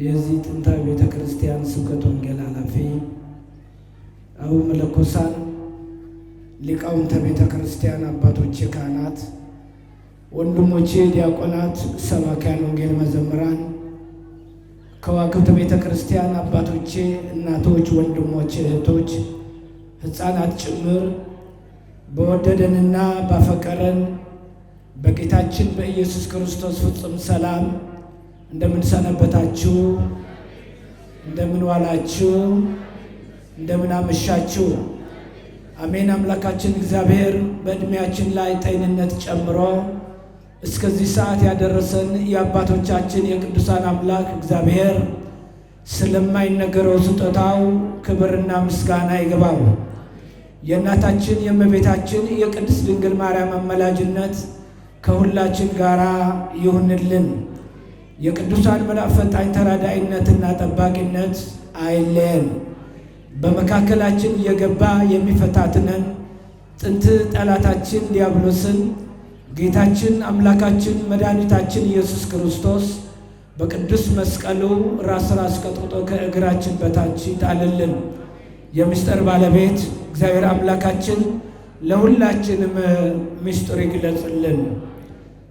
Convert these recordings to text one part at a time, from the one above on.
የዚህ ጥንታዊ ቤተ ክርስቲያን ስብከተ ወንጌል ኃላፊ አቡ መለኮሳን፣ ሊቃውንተ ቤተ ክርስቲያን አባቶቼ ካህናት፣ ወንድሞቼ ዲያቆናት፣ ሰባክያን ወንጌል መዘምራን፣ ከዋክብተ ቤተ ክርስቲያን አባቶቼ፣ እናቶች፣ ወንድሞቼ፣ እህቶች፣ ሕፃናት ጭምር በወደደንና ባፈቀረን በጌታችን በኢየሱስ ክርስቶስ ፍጹም ሰላም እንደምን ሰነበታችሁ? እንደምን ዋላችሁ? እንደምን አመሻችሁ? አሜን። አምላካችን እግዚአብሔር በእድሜያችን ላይ ጤንነት ጨምሮ እስከዚህ ሰዓት ያደረሰን የአባቶቻችን የቅዱሳን አምላክ እግዚአብሔር ስለማይነገረው ስጦታው ክብርና ምስጋና ይግባው። የእናታችን የእመቤታችን የቅድስት ድንግል ማርያም አማላጅነት ከሁላችን ጋራ ይሁንልን። የቅዱሳን መላእክት ፈጣኝ ተራዳኢነትና ጠባቂነት አይለየን። በመካከላችን እየገባ የሚፈታትነን ጥንት ጠላታችን ዲያብሎስን ጌታችን አምላካችን መድኃኒታችን ኢየሱስ ክርስቶስ በቅዱስ መስቀሉ ራስ ቀጥቅጦ ከእግራችን በታች ይጣልልን። የምስጢር ባለቤት እግዚአብሔር አምላካችን ለሁላችንም ምስጢር ይግለጽልን።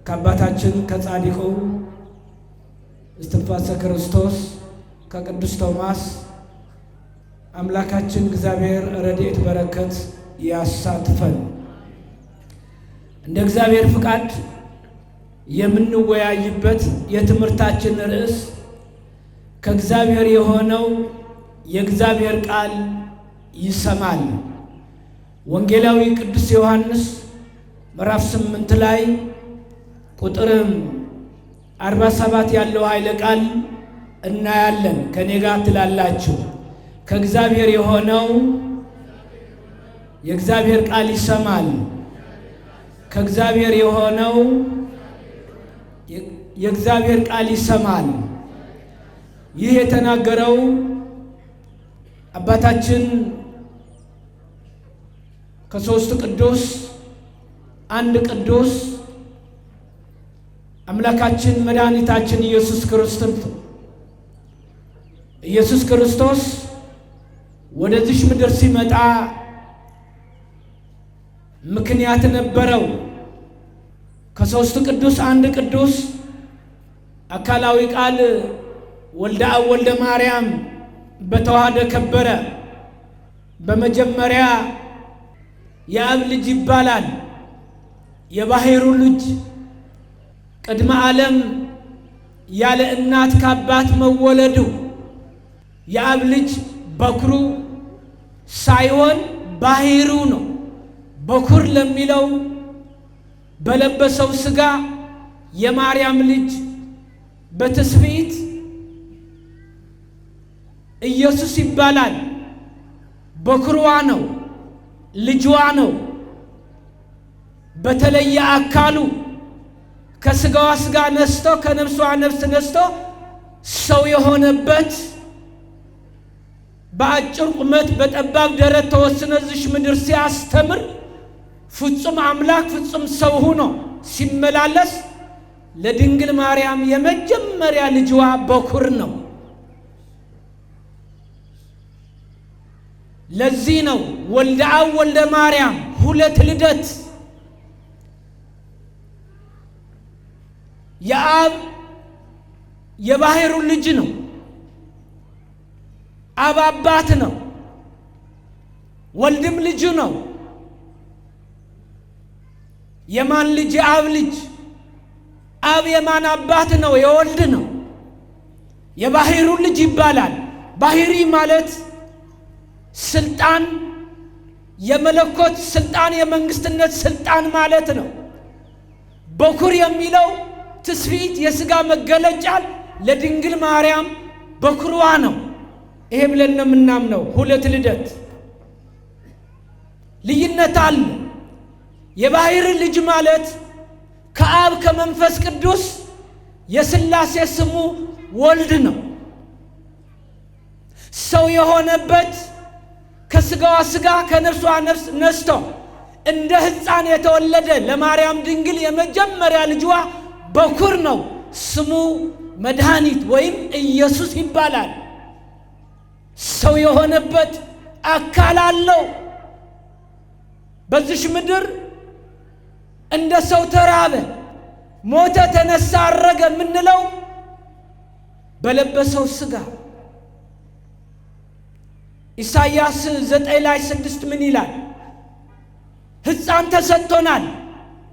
ከአባታችን ከጻድቁ እስትንፋሰ ክርስቶስ ከቅዱስ ቶማስ አምላካችን እግዚአብሔር ረድኤት በረከት ያሳትፈን። እንደ እግዚአብሔር ፍቃድ የምንወያይበት የትምህርታችን ርዕስ ከእግዚአብሔር የሆነው የእግዚአብሔር ቃል ይሰማል። ወንጌላዊ ቅዱስ ዮሐንስ ምዕራፍ 8 ላይ ቁጥር 47 ያለው ኃይለ ቃል እናያለን። ከኔ ጋር ትላላችሁ። ከእግዚአብሔር የሆነው የእግዚአብሔር ቃል ይሰማል። ከእግዚአብሔር የሆነው የእግዚአብሔር ቃል ይሰማል። ይህ የተናገረው አባታችን ከሦስቱ ቅዱስ አንድ ቅዱስ አምላካችን መድኃኒታችን ኢየሱስ ክርስቶስ ወደዚህ ምድር ሲመጣ ምክንያት ነበረው። ከሦስቱ ቅዱስ አንድ ቅዱስ አካላዊ ቃል ወልደ አብ ወልደ ማርያም በተዋህደ ከበረ። በመጀመሪያ የአብ ልጅ ይባላል። የባሕሩ ልጅ ቅድመ ዓለም ያለ እናት ከአባት መወለዱ የአብ ልጅ በኩሩ ሳይሆን ባሕሩ ነው። በኩር ለሚለው በለበሰው ሥጋ የማርያም ልጅ በትስብእት ኢየሱስ ይባላል። በኩርዋ ነው፣ ልጅዋ ነው። በተለየ አካሉ ከሥጋዋ ሥጋ ነስቶ ከነፍሷ ነፍስ ነስቶ ሰው የሆነበት በአጭር ቁመት በጠባብ ደረት ተወስኖ እዚህ ምድር ሲያስተምር ፍጹም አምላክ ፍጹም ሰው ሆኖ ሲመላለስ ለድንግል ማርያም የመጀመሪያ ልጅዋ በኩር ነው። ለዚህ ነው ወልደ አብ ወልደ ማርያም ሁለት ልደት። የአብ የባሕሩ ልጅ ነው። አብ አባት ነው። ወልድም ልጁ ነው። የማን ልጅ? የአብ ልጅ። አብ የማን አባት ነው? የወልድ ነው። የባሕሩ ልጅ ይባላል። ባሕሪ ማለት ስልጣን፣ የመለኮት ስልጣን፣ የመንግስትነት ስልጣን ማለት ነው። በኩር የሚለው ትስብእት የሥጋ መገለጫ ለድንግል ማርያም በኩርዋ ነው። ይሄ ብለን ነው የምናምነው። ሁለት ልደት ልዩነት አለ። የባሕር ልጅ ማለት ከአብ ከመንፈስ ቅዱስ የሥላሴ ስሙ ወልድ ነው። ሰው የሆነበት ከሥጋዋ ሥጋ ከነፍሷ ነፍስ ነስቶ እንደ ሕፃን የተወለደ ለማርያም ድንግል የመጀመሪያ ልጅዋ በኩር ነው። ስሙ መድኃኒት ወይም ኢየሱስ ይባላል። ሰው የሆነበት አካል አለው። በዚህ ምድር እንደ ሰው ተራበ፣ ሞተ፣ ተነሳ፣ አረገ የምንለው በለበሰው ሥጋ። ኢሳይያስ 9:6 ምን ይላል? ሕፃን ተሰጥቶናል፣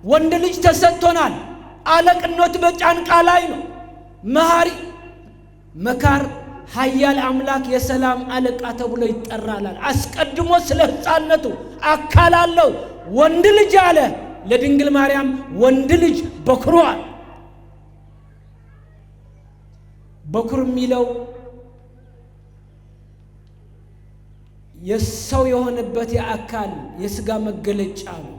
ወንድ ልጅ ተሰጥቶናል፣ አለቅነት በጫንቃ ላይ ነው። መሐሪ፣ መካር፣ ኃያል አምላክ፣ የሰላም አለቃ ተብሎ ይጠራል። አስቀድሞ ስለ ሕፃንነቱ አካል አለው። ወንድ ልጅ አለ ለድንግል ማርያም፣ ወንድ ልጅ በኩሯል። በኩር የሚለው የሰው የሆነበት የአካል የሥጋ መገለጫ ነው።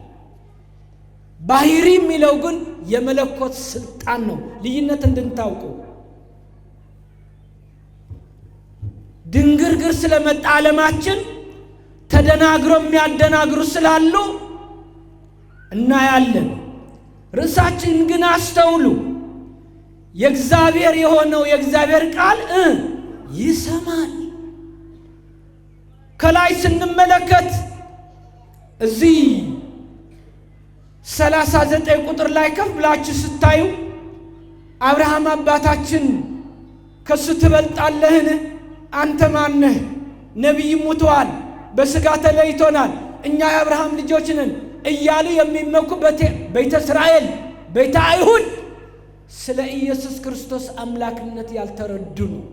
ባህሪ የሚለው ግን የመለኮት ስልጣን ነው። ልዩነት እንድንታውቁ ድንግርግር ስለመጣ ዓለማችን ተደናግሮ የሚያደናግሩ ስላሉ እናያለን። ርዕሳችን ግን አስተውሉ። የእግዚአብሔር የሆነው የእግዚአብሔር ቃል ይሰማል። ከላይ ስንመለከት እዚህ 39 ቁጥር ላይ ከፍ ብላችሁ ስታዩ አብርሃም አባታችን ከሱ ትበልጣለህን? አንተ ማነህ? ነቢይ ሙተዋል፣ በሥጋ ተለይቶናል፣ እኛ የአብርሃም ልጆች ነን እያሉ የሚመኩ ቤተ እስራኤል፣ ቤተ አይሁድ ስለ ኢየሱስ ክርስቶስ አምላክነት ያልተረዱ ነው።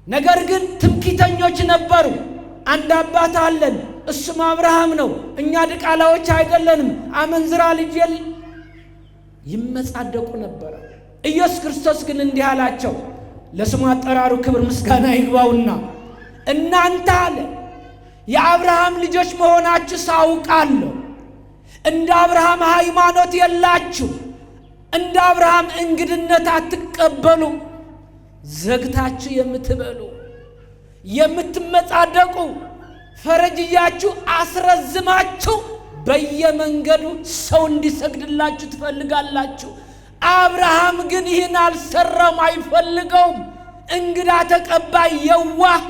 ነገር ግን ትምክህተኞች ነበሩ። አንድ አባት አለን፣ እሱም አብርሃም ነው፣ እኛ ድቃላዎች አይደለንም፣ አመንዝራ ልጅ ይመጻደቁ ነበር። ኢየሱስ ክርስቶስ ግን እንዲህ አላቸው፣ ለስሙ አጠራሩ ክብር ምስጋና ይግባውና እናንተ አለ የአብርሃም ልጆች መሆናችሁ ሳውቃለሁ። እንደ አብርሃም ሃይማኖት የላችሁ፣ እንደ አብርሃም እንግድነት አትቀበሉ፣ ዘግታችሁ የምትበሉ የምትመጻደቁ፣ ፈረጅያችሁ አስረዝማችሁ በየመንገዱ ሰው እንዲሰግድላችሁ ትፈልጋላችሁ። አብርሃም ግን ይህን አልሰራም፣ አይፈልገውም። እንግዳ ተቀባይ፣ የዋህ፣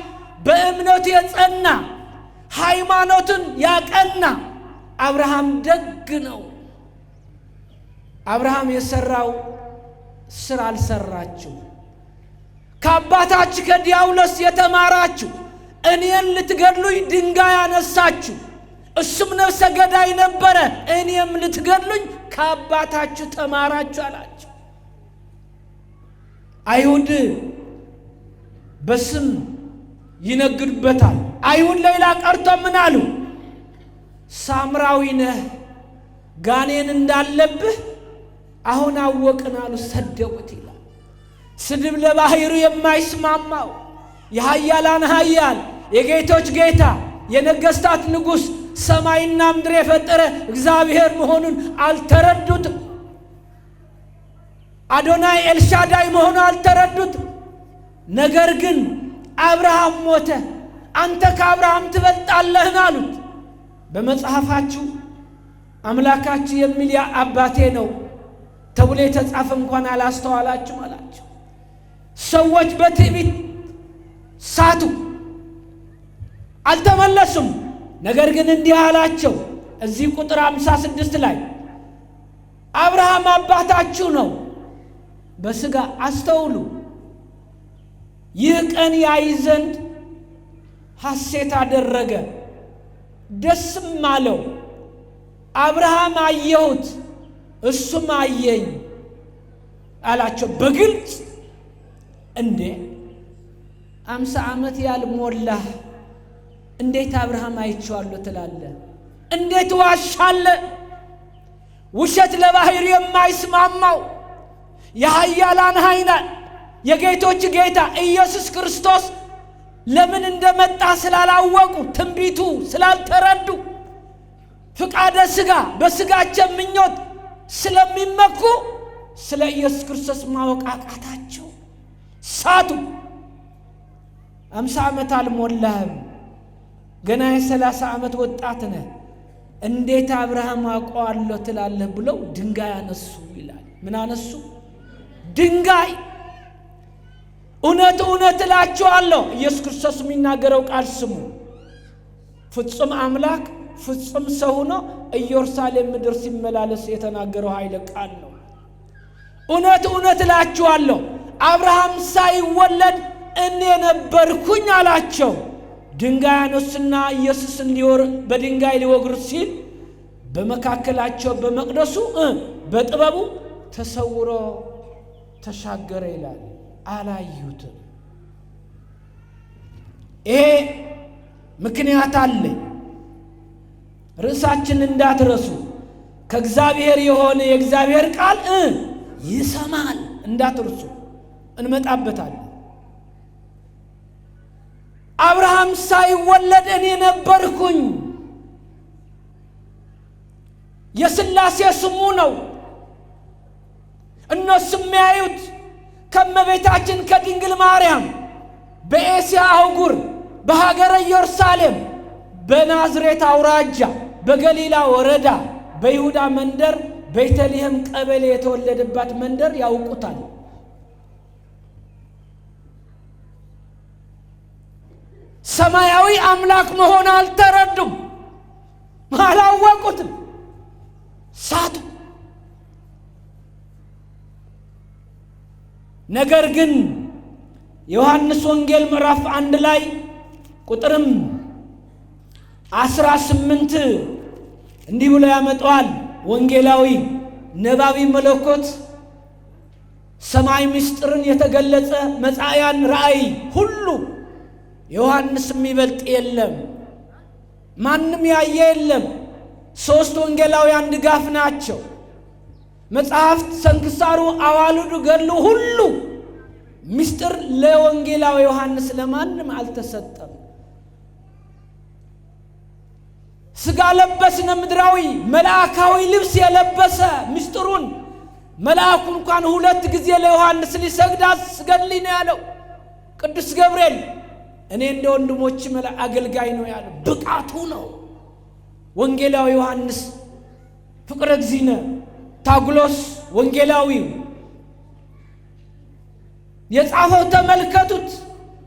በእምነቱ የጸና፣ ሃይማኖትን ያቀና አብርሃም ደግ ነው። አብርሃም የሰራው ስራ አልሰራችሁ። ከአባታችሁ ከዲያብሎስ የተማራችሁ እኔን ልትገድሉኝ ድንጋይ አነሳችሁ። እሱም ነፍሰ ገዳይ ነበረ፣ እኔም ልትገድሉኝ ከአባታችሁ ተማራችሁ አላቸው። አይሁድ በስም ይነግዱበታል። አይሁድ ሌላ ቀርቶ ምን አሉ? ሳምራዊ ነህ፣ ጋኔን እንዳለብህ አሁን አወቅን አሉ። ሰደቡት ይላል። ስድብ ለባህሩ የማይስማማው የኃያላን ኃያል የጌቶች ጌታ የነገስታት ንጉሥ ሰማይና ምድር የፈጠረ እግዚአብሔር መሆኑን አልተረዱትም። አዶናይ ኤልሻዳይ መሆኑን አልተረዱትም። ነገር ግን አብርሃም ሞተ፣ አንተ ከአብርሃም ትበልጣለህን አሉት። በመጽሐፋችሁ አምላካችሁ የሚል አባቴ ነው ተብሎ የተጻፈ እንኳን አላስተዋላችሁም አላቸው። ሰዎች በትዕቢት ሳቱ፣ አልተመለሱም። ነገር ግን እንዲህ አላቸው። እዚህ ቁጥር 56 ላይ አብርሃም አባታችሁ ነው በሥጋ አስተውሉ። ይህ ቀን ያይ ዘንድ ሐሴት አደረገ፣ ደስም አለው። አብርሃም አየሁት፣ እሱም አየኝ አላቸው በግልጽ። እንዴ 50 ዓመት ያልሞላህ እንዴት አብርሃም አይቼዋለሁ ትላለህ? እንዴት ዋሻለህ? ውሸት ለባህር የማይስማማው የኃያላን ኃያል የጌቶች ጌታ ኢየሱስ ክርስቶስ ለምን እንደመጣ ስላላወቁ፣ ትንቢቱ ስላልተረዱ፣ ፍቃደ ሥጋ በሥጋቸው ምኞት ስለሚመኩ ስለ ኢየሱስ ክርስቶስ ማወቅ አቃታቸው፣ ሳቱ። 50 ዓመት አልሞላህም፣ ገና የ30 ዓመት ወጣት ነህ፣ እንዴት አብርሃም አውቀዋለሁ ትላለህ ብለው ድንጋይ አነሱ ይላል። ምን አነሱ? ድንጋይ። እውነት እውነት እላችኋለሁ፣ ኢየሱስ ክርስቶስ የሚናገረው ቃል ስሙ። ፍጹም አምላክ ፍጹም ሰው ሆኖ ኢየሩሳሌም ምድር ሲመላለስ የተናገረው ኃይለ ቃል ነው። እውነት እውነት እላችኋለሁ አብርሃም ሳይወለድ እኔ ነበርኩኝ አላቸው። ድንጋይ አነሱና ኢየሱስን በድንጋይ ሊወግሩት ሲል በመካከላቸው በመቅደሱ በጥበቡ ተሰውሮ ተሻገረ ይላል። አላዩትም። ይሄ ምክንያት አለኝ። ርዕሳችን እንዳትረሱ። ከእግዚአብሔር የሆነ የእግዚአብሔር ቃል ይሰማል። እንዳትረሱ፣ እንመጣበታለን። አብርሃም ሳይወለድ እኔ ነበርኩኝ። የሥላሴ ስሙ ነው። እነሱ የሚያዩት ከእመቤታችን ከድንግል ማርያም በኤስያ አህጉር በሀገረ ኢየሩሳሌም በናዝሬት አውራጃ በገሊላ ወረዳ በይሁዳ መንደር ቤተልሔም ቀበሌ የተወለደባት መንደር ያውቁታል። ሰማያዊ አምላክ መሆን አልተረዱም፣ አላወቁትም፣ ሳቱ። ነገር ግን ዮሐንስ ወንጌል ምዕራፍ 1 ላይ ቁጥርም 18 እንዲህ ብሎ ያመጣዋል። ወንጌላዊ ነባቢ መለኮት ሰማይ ምስጢርን የተገለጸ መጻያን ራእይ ሁሉ ዮሐንስ የሚበልጥ የለም፣ ማንም ያየ የለም። 3 ወንጌላውያን ድጋፍ ናቸው። መጽሐፍት፣ ሰንክሳሩ፣ አዋልዱ፣ ገድሉ ሁሉ ምስጢር ለወንጌላዊ ዮሐንስ ለማንም አልተሰጠም። ሥጋ ለበስነ ምድራዊ መልአካዊ ልብስ የለበሰ ምስጢሩን መልአኩ እንኳን 2 ጊዜ ለዮሐንስ ሊሰግድ አስገድልኝ ነው ያለው። ቅዱስ ገብርኤል እኔ እንደ ወንድሞች አገልጋይ ነው ያለው። ብቃቱ ነው። ወንጌላዊ ዮሐንስ ፍቅረ እግዚእነ ታጉሎስ ወንጌላዊው የጻፈው ተመልከቱት።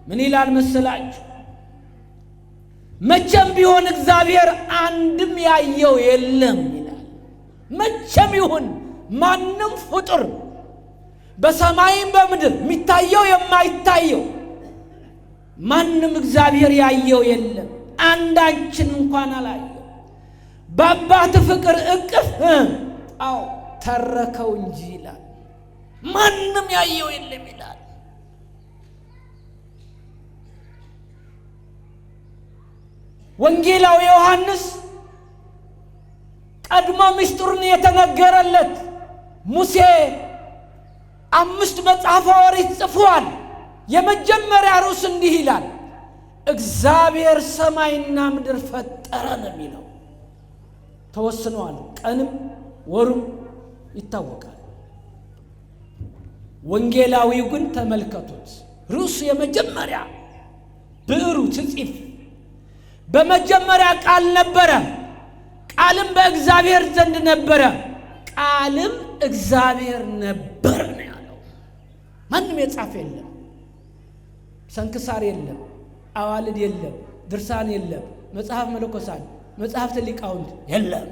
ምን ይላል መሰላችሁ? መቼም ቢሆን እግዚአብሔር አንድም ያየው የለም ይላል። መቼም ይሁን ማንም ፍጡር በሰማይም በምድር የሚታየው የማይታየው ማንም እግዚአብሔር ያየው የለም፣ አንዳችን እንኳን አላየው። በአባት ፍቅር እቅፍ ተረከው እንጂ ይላል። ማንም ያየው የለም ይላል። ወንጌላዊ ዮሐንስ ቀድሞ ምስጢሩን የተነገረለት ሙሴ 5 መጽሐፈ ኦሪት ጽፏል። የመጀመሪያ ርዕስ እንዲህ ይላል፣ እግዚአብሔር ሰማይና ምድር ፈጠረ ነው የሚለው። ተወስኗል። ቀንም ወሩም ይታወቃል። ወንጌላዊው ግን ተመልከቱት፣ ርዕሱ የመጀመሪያ ብዕሩ ትጽፍ በመጀመሪያ ቃል ነበረ፣ ቃልም በእግዚአብሔር ዘንድ ነበረ፣ ቃልም እግዚአብሔር ነበር ነው ያለው። ማንም የጻፈ የለም። ሰንክሳር የለም፣ አዋልድ የለም፣ ድርሳን የለም፣ መጽሐፍ መለኮሳት፣ መጽሐፍት ሊቃውንት የለም።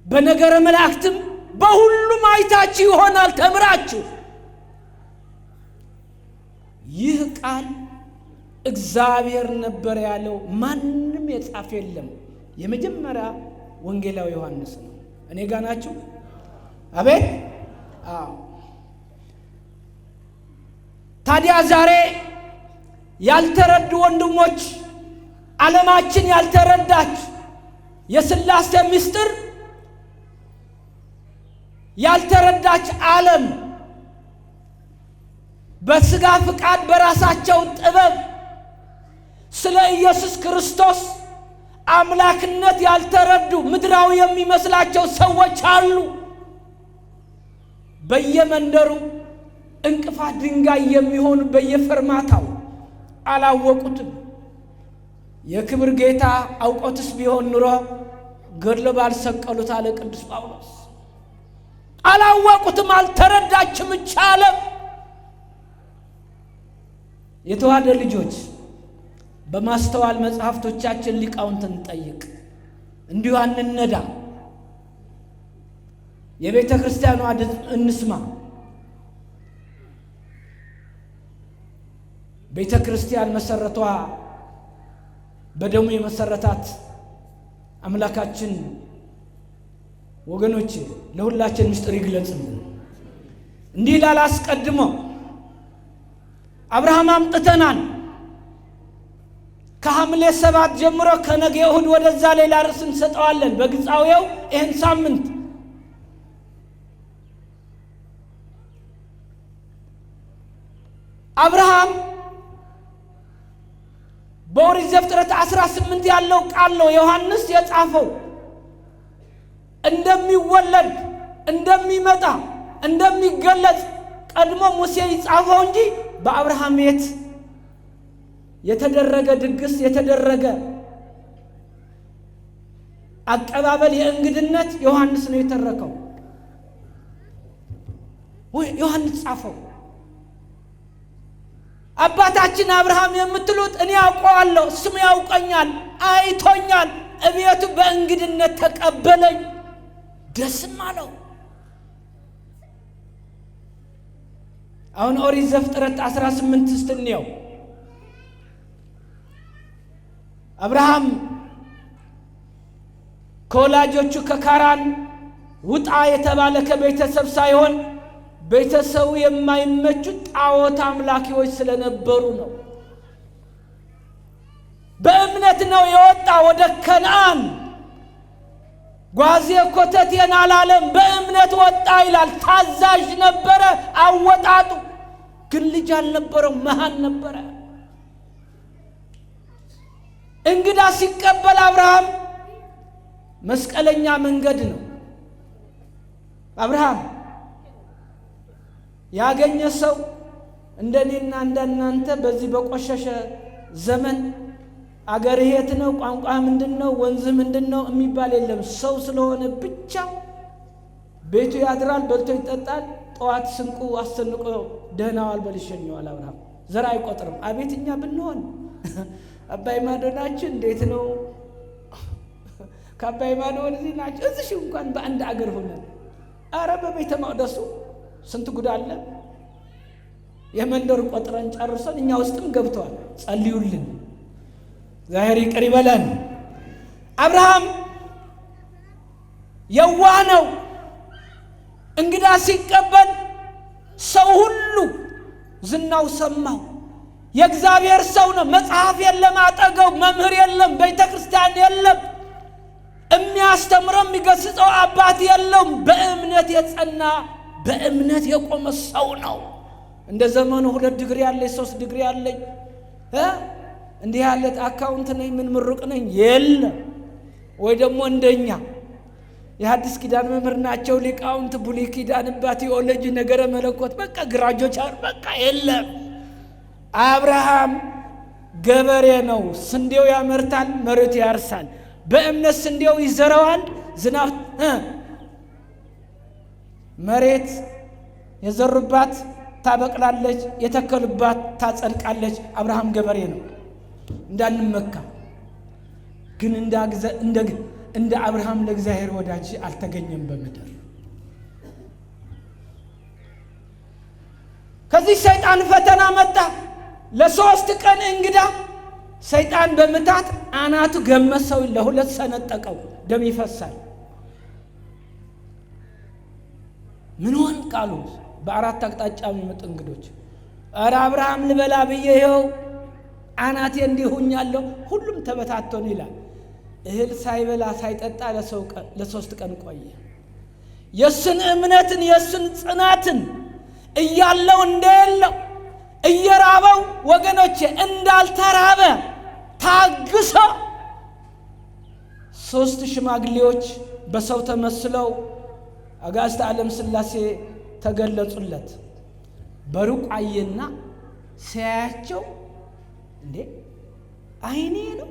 በነገረ መላእክትም በሁሉም አይታችሁ ይሆናል ተምራችሁ። ይህ ቃል እግዚአብሔር ነበር ያለው ማንም የጻፈ የለም። የመጀመሪያ ወንጌላዊ ዮሐንስ ነው። እኔ ጋር ናችሁ? አቤት። ታዲያ ዛሬ ያልተረዱ ወንድሞች፣ ዓለማችን ያልተረዳች የሥላሴ ምስጢር ያልተረዳች ዓለም በሥጋ ፍቃድ በራሳቸው ጥበብ ስለ ኢየሱስ ክርስቶስ አምላክነት ያልተረዱ ምድራዊ የሚመስላቸው ሰዎች አሉ። በየመንደሩ እንቅፋት ድንጋይ የሚሆኑ በየፈርማታው አላወቁትም። የክብር ጌታ አውቆትስ ቢሆን ኑሮ ገድሎ ባልሰቀሉት አለ ቅዱስ ጳውሎስ። አላወቁትም፣ አልተረዳችም ዓለም። የተዋህደ ልጆች በማስተዋል መጽሐፍቶቻችን ሊቃውንትን ጠይቅ፣ እንዲሁ አንነዳ። የቤተ ክርስቲያኗ እንስማ። ቤተ ክርስቲያን መሰረቷ በደሙ የመሰረታት አምላካችን ወገኖች ለሁላችን ምስጢር ይግለጽልን። እንዲህ ይላል አስቀድሞ አብርሃም አምጥተናል። ከሐምሌ 7 ጀምሮ ከነገ እሁድ ወደዛ ሌላ ርዕስ እንሰጠዋለን። በግጻዌው ይህን ሳምንት አብርሃም በኦሪት ዘፍጥረት 18 ያለው ቃል ነው ዮሐንስ የጻፈው። እንደሚወለድ እንደሚመጣ እንደሚገለጽ ቀድሞ ሙሴ ይጻፈው እንጂ በአብርሃም ቤት የተደረገ ድግስ የተደረገ አቀባበል የእንግድነት ዮሐንስ ነው የተረከው። ዮሐንስ ጻፈው። አባታችን አብርሃም የምትሉት እኔ ያውቀዋለሁ፣ እሱም ያውቀኛል፣ አይቶኛል፣ እቤቱ በእንግድነት ተቀበለኝ፣ ደስም አለው። አሁን ኦሪት ዘፍጥረት 18 ስትንየው አብርሃም ከወላጆቹ ከካራን ውጣ የተባለ ከቤተሰብ ሳይሆን ቤተሰቡ የማይመቹ ጣዖት አምላኪዎች ስለነበሩ ነው። በእምነት ነው የወጣ ወደ ከነዓን። ጓዜ ኮተቴን አላለም፣ በእምነት ወጣ ይላል። ታዛዥ ነበረ አወጣጡ። ግን ልጅ አልነበረው፣ መሃን ነበረ። እንግዳ ሲቀበል አብርሃም መስቀለኛ መንገድ ነው። አብርሃም ያገኘ ሰው እንደኔና እንደናንተ በዚህ በቆሸሸ ዘመን አገር የት ነው፣ ቋንቋ ምንድነው፣ ወንዝ ምንድነው የሚባል የለም። ሰው ስለሆነ ብቻ ቤቱ ያድራል፣ በልቶ ይጠጣል፣ ጠዋት ስንቁ አስንቆ ደህናዋል በልሸኛዋል። አብርሃም ዘር አይቆጥርም። አቤትኛ ብንሆን አባይ ማዶናችን እንዴት ነው? ከአባይ ማዶ ወደዚህ ናቸው። እዚህ እንኳን በአንድ አገር ሆነ። አረ በቤተ መቅደሱ ስንት ጉድ አለ። የመንደር ቆጥረን ጨርሰን እኛ ውስጥም ገብተዋል። ጸልዩልን፣ እግዚአብሔር ይቅር ይበለን። አብርሃም የዋህ ነው። እንግዳ ሲቀበል ሰው ሁሉ ዝናው ሰማው። የእግዚአብሔር ሰው ነው። መጽሐፍ የለም አጠገው፣ መምህር የለም፣ ቤተ ክርስቲያን የለም፣ የሚያስተምረው የሚገስጸው አባት የለውም። በእምነት የጸና በእምነት የቆመ ሰው ነው። እንደ ዘመኑ 2 ዲግሪ ያለኝ 3 ዲግሪ ያለኝ እንዲህ ያለ አካውንት ነኝ ምን ምሩቅ ነኝ የለም። ወይ ደግሞ እንደኛ የሐዲስ ኪዳን መምህር ናቸው ሊቃውንት፣ ብሉይ ኪዳን፣ ቴዎሎጂ፣ ነገረ መለኮት በቃ ግራጆች በቃ የለም። አብርሃም ገበሬ ነው። ስንዴው ያመርታል፣ መሬት ያርሳል። በእምነት ስንዴው ይዘራዋል፣ ዝናብ መሬት የዘሩባት ታበቅላለች፣ የተከሉባት ታጸድቃለች። አብርሃም ገበሬ ነው። እንዳንመካ ግን እንደ አብርሃም ለእግዚአብሔር ወዳጅ አልተገኘም በምድር። ከዚህ ሰይጣን ፈተና መጣ። ለ3 ቀን እንግዳ ሰይጣን በመታት አናቱ ገመሰው፣ ለ2 ሰነጠቀው፣ ደም ይፈሳል። ምን ሆን ቃሉ በ4 አቅጣጫ የሚመጡ እንግዶች አረ አብርሃም ልበላ ብዬ ይኸው አናቴ እንዲሁኛለሁ። ሁሉም ተበታተኑ ይላል። እህል ሳይበላ ሳይጠጣ ለ3 ቀን ቆየ። የሱን እምነትን የሱን ጽናትን እያለው እንደሌለው እየራበው ወገኖቼ እንዳልተራበ ታግሶ 3 ሽማግሌዎች በሰው ተመስለው አጋዕዝተ ዓለም ሥላሴ ተገለጹለት። በሩቅ አየና ሲያያቸው እንዴ አይኔ ነው፣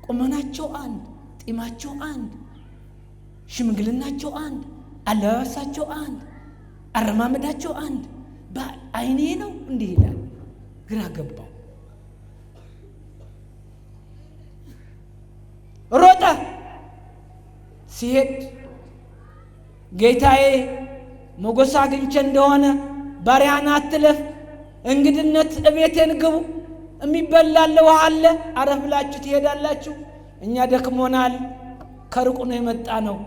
ቁመናቸው አንድ፣ ጢማቸው አንድ፣ ሽምግልናቸው አንድ፣ አለባበሳቸው አንድ፣ አረማመዳቸው አንድ። አይኔ ነው እንዲህ ይላል። ግራ ገባው። ሮጠ። ሲሄድ ጌታዬ ሞገስ አግኝቼ እንደሆነ ባሪያህን አትለፍ፣ እንግድነት እቤቴን ግቡ፣ የሚበላል ውሃ አለ፣ አረፍ ብላችሁ ትሄዳላችሁ። እኛ ደክሞናል፣ ከሩቅ ነው የመጣ ነው።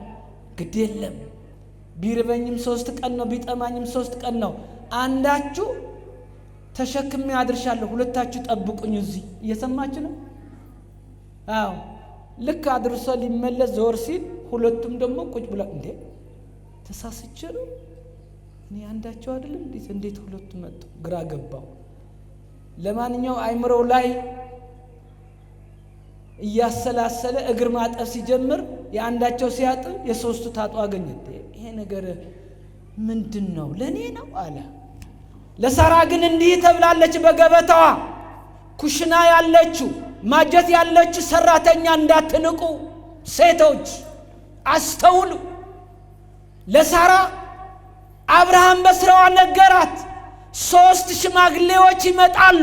ግድ የለም ቢርበኝም 3 ቀን ነው፣ ቢጠማኝም 3 ቀን ነው። አንዳችሁ ተሸክሜ አድርሻለሁ፣ ሁለታችሁ ጠብቁኝ እዚህ። እየሰማችሁ ነው? አዎ። ልክ አድርሶ ሊመለስ ዞር ሲል ሁለቱም ደግሞ ቁጭ ብላ እንዴ ተሳስቼ ነው እኔ አንዳቸው አይደለም እንዴት ሁለቱ መጡ? ግራ ገባው። ለማንኛው አይምሮው ላይ እያሰላሰለ እግር ማጠብ ሲጀምር የአንዳቸው ሲያጥብ የሶስቱ ታጡ አገኘ። ይሄ ነገር ምንድነው? ለኔ ነው አለ። ለሳራ ግን እንዲህ ተብላለች በገበታዋ። ኩሽና ያለችው ማጀት ያለችው ሰራተኛ እንዳትንቁ ሴቶች አስተውሉ። ለሳራ አብርሃም በስራዋ ነገራት። 3 ሽማግሌዎች ይመጣሉ።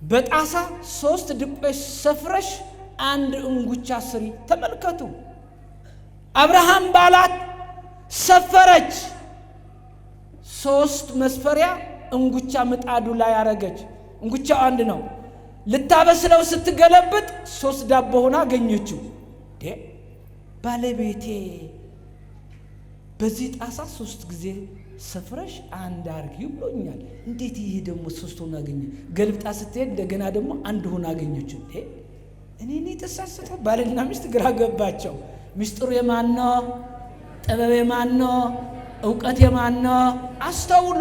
በጣሳ 3 ድቆች ሰፍረሽ 1 እንጉቻ ስሪ። ተመልከቱ። አብርሃም ባላት ሰፈረች። 3 መስፈሪያ እንጉቻ ምጣዱ ላይ አረገች። እንጉቻው 1 ነው። ልታበስለው ስትገለብጥ 3 ዳቦ ሆና አገኘችው። ባለቤቴ በዚህ ጣሳ 3 ጊዜ ሰፍረሽ 1 አርጊ ብሎኛል። እንዴት ይሄ ደግሞ 3 ሆና አገኘ? ገልብጣ ስትሄድ እንደገና ደግሞ 1 ሆና አገኘችው። እኔ ተሳስተው ባልና ሚስት ግራ ገባቸው። ሚስጥሩ የማን ነው? ጥበብ የማን ነው? ዕውቀት የማን ነው? አስተውሉ።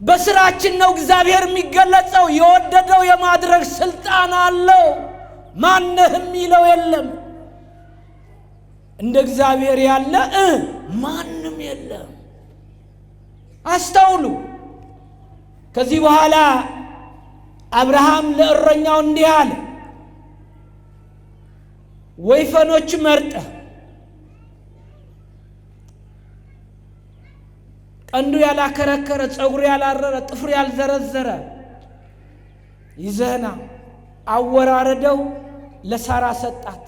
በስራችን ነው እግዚአብሔር የሚገለጸው። የወደደው የማድረግ ስልጣን አለው። ማንህ የሚለው የለም። እንደ እግዚአብሔር ያለ ማንም የለም። አስተውሉ። ከዚህ በኋላ አብርሃም ለእረኛው እንዲህ አለ፣ ወይፈኖች መርጠህ ቀንዱ ያላከረከረ፣ ጸጉሩ ያላረረ፣ ጥፍሩ ያልዘረዘረ ይዘህና አወራረደው። ለሳራ ሰጣት።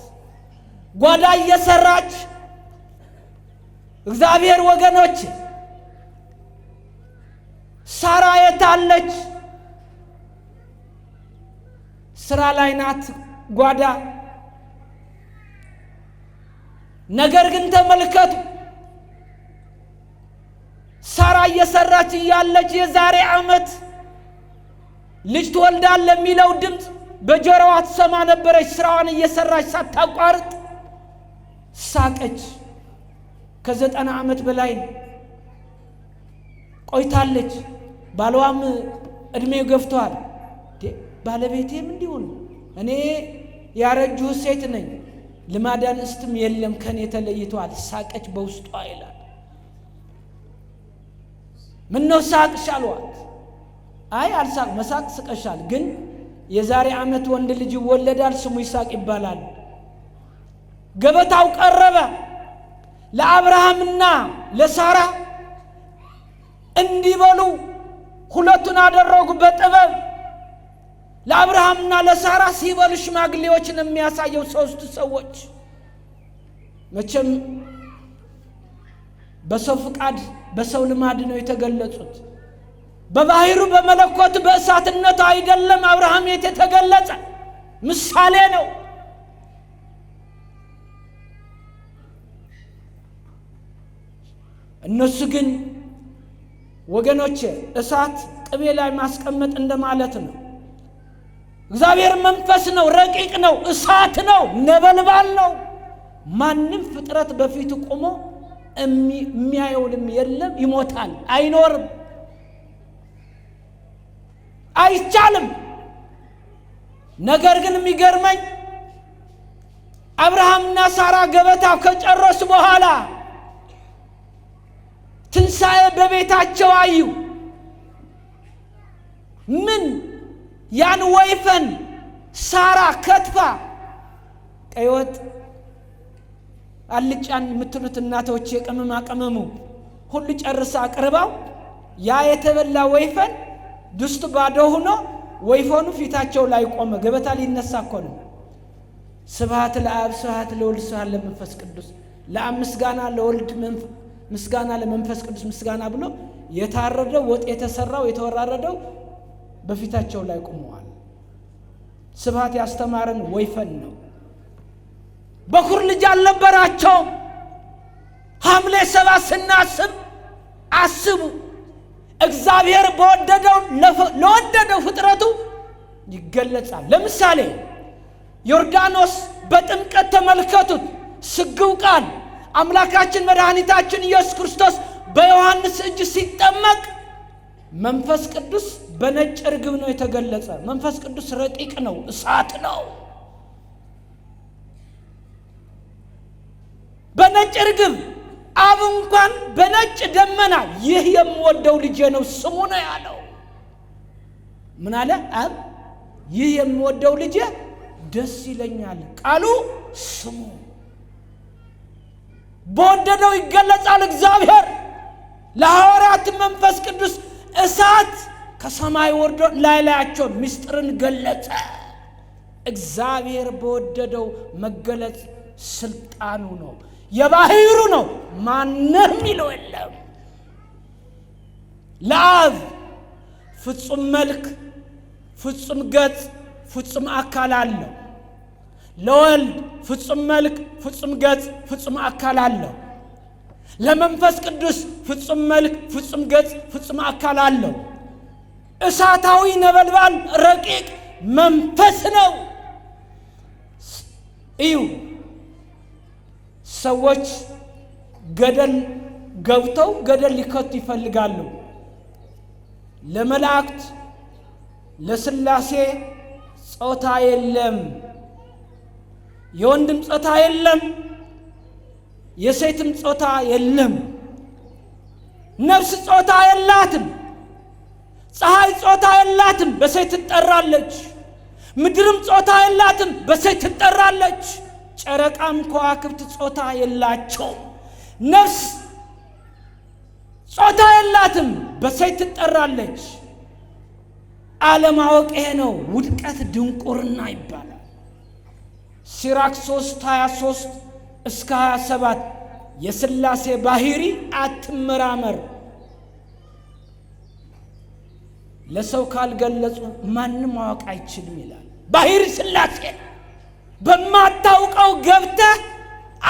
ጓዳ እየሰራች እግዚአብሔር ወገኖች ሳራ የታለች? ስራ ላይ ናት ጓዳ። ነገር ግን ተመልከቱ፣ ሳራ እየሰራች እያለች የዛሬ ዓመት ልጅ ትወልዳለህ የሚለው ድምፅ በጆሮዋ ትሰማ ነበረች። ስራዋን እየሰራች ሳታቋርጥ ሳቀች። ከ90 ዓመት በላይ ቆይታለች። ባሏም እድሜው ገፍቷል። ባለቤቴም እንዲሆን እኔ ያረጁህ ሴት ነኝ፣ ልማዳን እስትም የለም ከኔ ተለይቷል። ሳቀች በውስጧ ይላል። ምን ነው ሳቅሽ አሏት። አይ አልሳቅ፣ መሳቅ ስቀሻል፣ ግን የዛሬ ዓመት ወንድ ልጅ ይወለዳል፣ ስሙ ይስሐቅ ይባላል። ገበታው ቀረበ። ለአብርሃምና ለሳራ እንዲበሉ ሁለቱን አደረጉ በጥበብ። ለአብርሃምና ለሳራ ሲበሉ ሽማግሌዎችን የሚያሳየው 3 ሰዎች መቼም በሰው ፍቃድ በሰው ልማድ ነው የተገለጹት። በባህሩ በመለኮት በእሳትነቱ አይደለም። አብርሃም የተገለጸ ምሳሌ ነው። እነሱ ግን ወገኖቼ እሳት ቅቤ ላይ ማስቀመጥ እንደማለት ነው። እግዚአብሔር መንፈስ ነው፣ ረቂቅ ነው፣ እሳት ነው፣ ነበልባል ነው። ማንም ፍጥረት በፊቱ ቆሞ የሚያየውንም የለም። ይሞታል፣ አይኖርም፣ አይቻልም። ነገር ግን የሚገርመኝ አብርሃምና ሳራ ገበታው ከጨረሱ በኋላ ትንሣኤ በቤታቸው አዩ። ምን ያን ወይፈን ሳራ ከትፋ ቀይ ወጥ አልጫን የምትሉት እናቶች የቅመማ ቅመሙ ሁሉ ጨርሳ አቅርባው ያ የተበላ ወይፈን ድስቱ ባዶ ሆኖ ወይፈኑ ፊታቸው ላይ ቆመ። ገበታ ሊነሳ እኮ ነው። ስብሐት ለአብ ስብሐት ለወልድ ስብሐት ለመንፈስ ቅዱስ፣ ለአብ ምስጋና ለወልድ ምስጋና ለመንፈስ ቅዱስ ምስጋና ብሎ የታረደው ወጥ የተሰራው የተወራረደው በፊታቸው ላይ ቆመዋል። ስብሐት ያስተማረን ወይፈን ነው። በኩር ልጅ አልነበራቸውም። ሐምሌ 7 ስናስብ አስቡ። እግዚአብሔር ለወደደው ፍጥረቱ ይገለጻል። ለምሳሌ ዮርዳኖስ በጥምቀት ተመልከቱት። ስግው ቃል አምላካችን መድኃኒታችን ኢየሱስ ክርስቶስ በዮሐንስ እጅ ሲጠመቅ መንፈስ ቅዱስ በነጭ ርግብ ነው የተገለጸ። መንፈስ ቅዱስ ረቂቅ ነው፣ እሳት ነው። በነጭ ርግብ አብ እንኳን በነጭ ደመና ይህ የምወደው ልጄ ነው ስሙ ነው ያለው። ምን አለ አብ? ይህ የምወደው ልጄ ደስ ይለኛል። ቃሉ ስሙ በወደደው ይገለጻል። እግዚአብሔር ለሐዋርያት መንፈስ ቅዱስ እሳት ከሰማይ ወርዶ ላያቸው ምስጢርን ገለጸ። እግዚአብሔር በወደደው መገለጽ ስልጣኑ ነው፣ የባህሩ ነው። ማንም ይለው የለም። ለአብ ፍጹም መልክ፣ ፍጹም ገጽ፣ ፍጹም አካል አለው። ለወልድ ፍጹም መልክ፣ ፍጹም ገጽ፣ ፍጹም አካል አለው። ለመንፈስ ቅዱስ ፍጹም መልክ፣ ፍጹም ገጽ፣ ፍጹም አካል አለው። እሳታዊ ነበልባል ረቂቅ መንፈስ ነው። እዩ፣ ሰዎች ገደል ገብተው ገደል ሊከቱ ይፈልጋሉ። ለመላእክት ለሥላሴ ጾታ የለም፣ የወንድም ጾታ የለም፣ የሴትም ጾታ የለም። ነፍስ ጾታ የላትም፣ ፀሐይ ጾታ የላትም፣ በሴት ትጠራለች። ምድርም ጾታ የላትም፣ በሴት ትጠራለች። ጨረቃም ከዋክብት ጾታ የላቸው። ነፍስ ጾታ የላትም፣ በሴት ትጠራለች። አለማወቅ ይሄ ነው፣ ውድቀት ድንቁርና ይባላል። ሲራክ 3:23 እስከ 27 የሥላሴ ባህሪ አትመራመር፣ ለሰው ካልገለጹ ማንም ማወቅ አይችልም ይላል። ባህሪ ሥላሴ በማታውቀው ገብተህ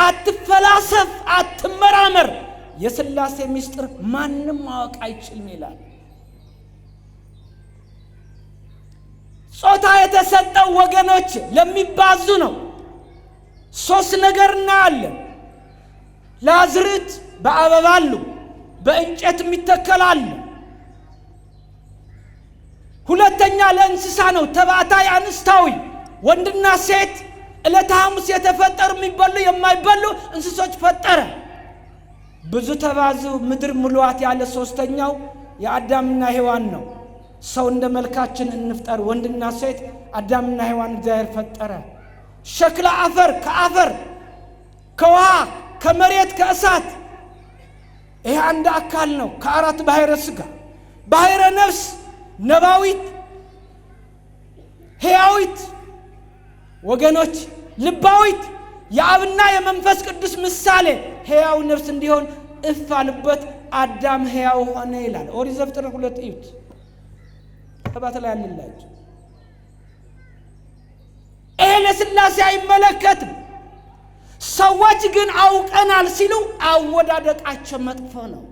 አትፈላሰፍ፣ አትመራመር። የሥላሴ ምስጢር ማንም ማወቅ አይችልም ይላል። ጾታ የተሰጠው ወገኖች ለሚባዙ ነው። 3 ነገር እናያለን። ለአዝርዕት በአበባ አሉ፣ በእንጨት ይተከላሉ። ሁለተኛ ለእንስሳ ነው፣ ተባታይ አንስታዊ፣ ወንድና ሴት ዕለተ ሐሙስ የተፈጠሩ የሚበሉ የማይበሉ እንስሶች ፈጠረ። ብዙ ተባዙ ምድር ሙሉአት ያለ ሶስተኛው የአዳምና ሔዋን ነው። ሰው እንደ መልካችን እንፍጠር፣ ወንድና ሴት አዳምና ሔዋን እግዚአብሔር ፈጠረ። ሸክላ አፈር ከአፈር ከውሃ ከመሬት ከእሳት ይህ አንድ አካል ነው። ከአራት ባሕረ ሥጋ፣ ባሕረ ነፍስ፣ ነባዊት፣ ሕያዊት ወገኖች ልባዊት የአብና የመንፈስ ቅዱስ ምሳሌ ሕያው ነፍስ እንዲሆን እፍ አለበት። አዳም ሕያው ሆነ ይላል ኦሪት ዘፍጥረት 2 እዩት። ተባት ላይ ያለላችሁ ይሄ ለሥላሴ አይመለከትም። ሰዎች ግን አውቀናል ሲሉ አወዳደቃቸው መጥፎ ነው።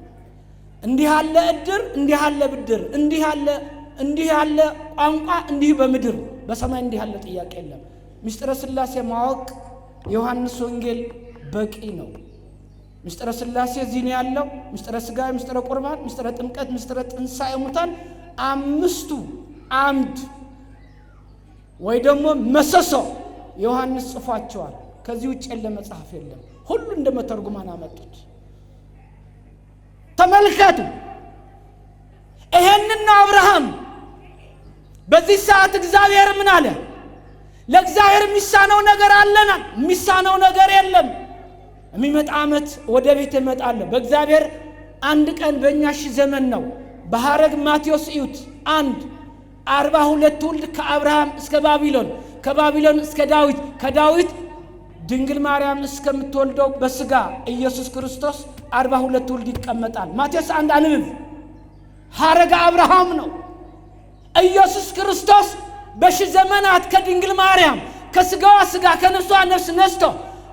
እንዲህ ያለ እድር፣ እንዲህ ያለ ብድር፣ እንዲህ ያለ ቋንቋ፣ እንዲህ በምድር በሰማይ እንዲህ ያለ ጥያቄ የለም። ምስጢረ ሥላሴ ማወቅ ዮሐንስ ወንጌል በቂ ነው። ምስጢረ ሥላሴ እዚህ ነው ያለው። ምስጢረ ሥጋ፣ ምስጢረ ቁርባን፣ ምስጢረ ጥምቀት፣ ምስጢረ ትንሣኤ ሙታን አምስቱ አምድ ወይ ደግሞ መሰሶ ዮሐንስ ጽፏቸዋል። ከዚህ ውጭ ያለ መጽሐፍ የለም። ሁሉ እንደ መተርጉማን አመጡት። ተመልከቱ። ይሄንና አብርሃም በዚህ ሰዓት እግዚአብሔር ምን አለ? ለእግዚአብሔር የሚሳነው ነገር አለና የሚሳነው ነገር የለም። የሚመጣ ዓመት ወደ ቤት እመጣለሁ። በእግዚአብሔር አንድ ቀን በእኛ ሺህ ዘመን ነው። በሐረግ ማቴዎስ እዩት። 42 ትውልድ ከአብርሃም እስከ ባቢሎን፣ ከባቢሎን እስከ ዳዊት፣ ከዳዊት ድንግል ማርያም እስከምትወልደው በሥጋ ኢየሱስ ክርስቶስ 42 ትውልድ ይቀመጣል። ማቴዎስ 1 አንብብ። ሐረግ አብርሃም ነው። ኢየሱስ ክርስቶስ በሺህ ዘመናት ከድንግል ማርያም ከሥጋዋ ሥጋ ከነፍሷ ነፍስ ነስቶ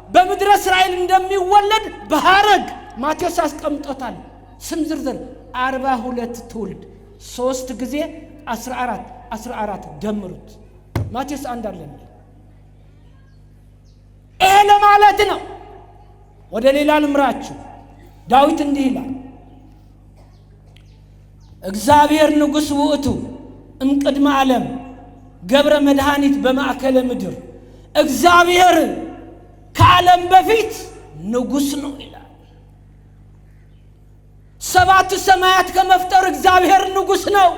በምድረ እስራኤል እንደሚወለድ በሐረግ ማቴዎስ አስቀምጦታል። ስም ዝርዝር 42 ትውልድ 3 ጊዜ 14 ደምሩት። ማቴዎስ 1 አለ። ይሄ ለማለት ነው። ወደ ሌላ ልምራችሁ። ዳዊት እንዲህ ይላል፣ እግዚአብሔር ንጉሥ ውእቱ እምቅድመ ዓለም ገብረ መድኃኒት በማእከለ ምድር። እግዚአብሔር ከዓለም በፊት ንጉሥ ነው ይላል። 7 ሰማያት ከመፍጠር እግዚአብሔር ንጉሥ ነው።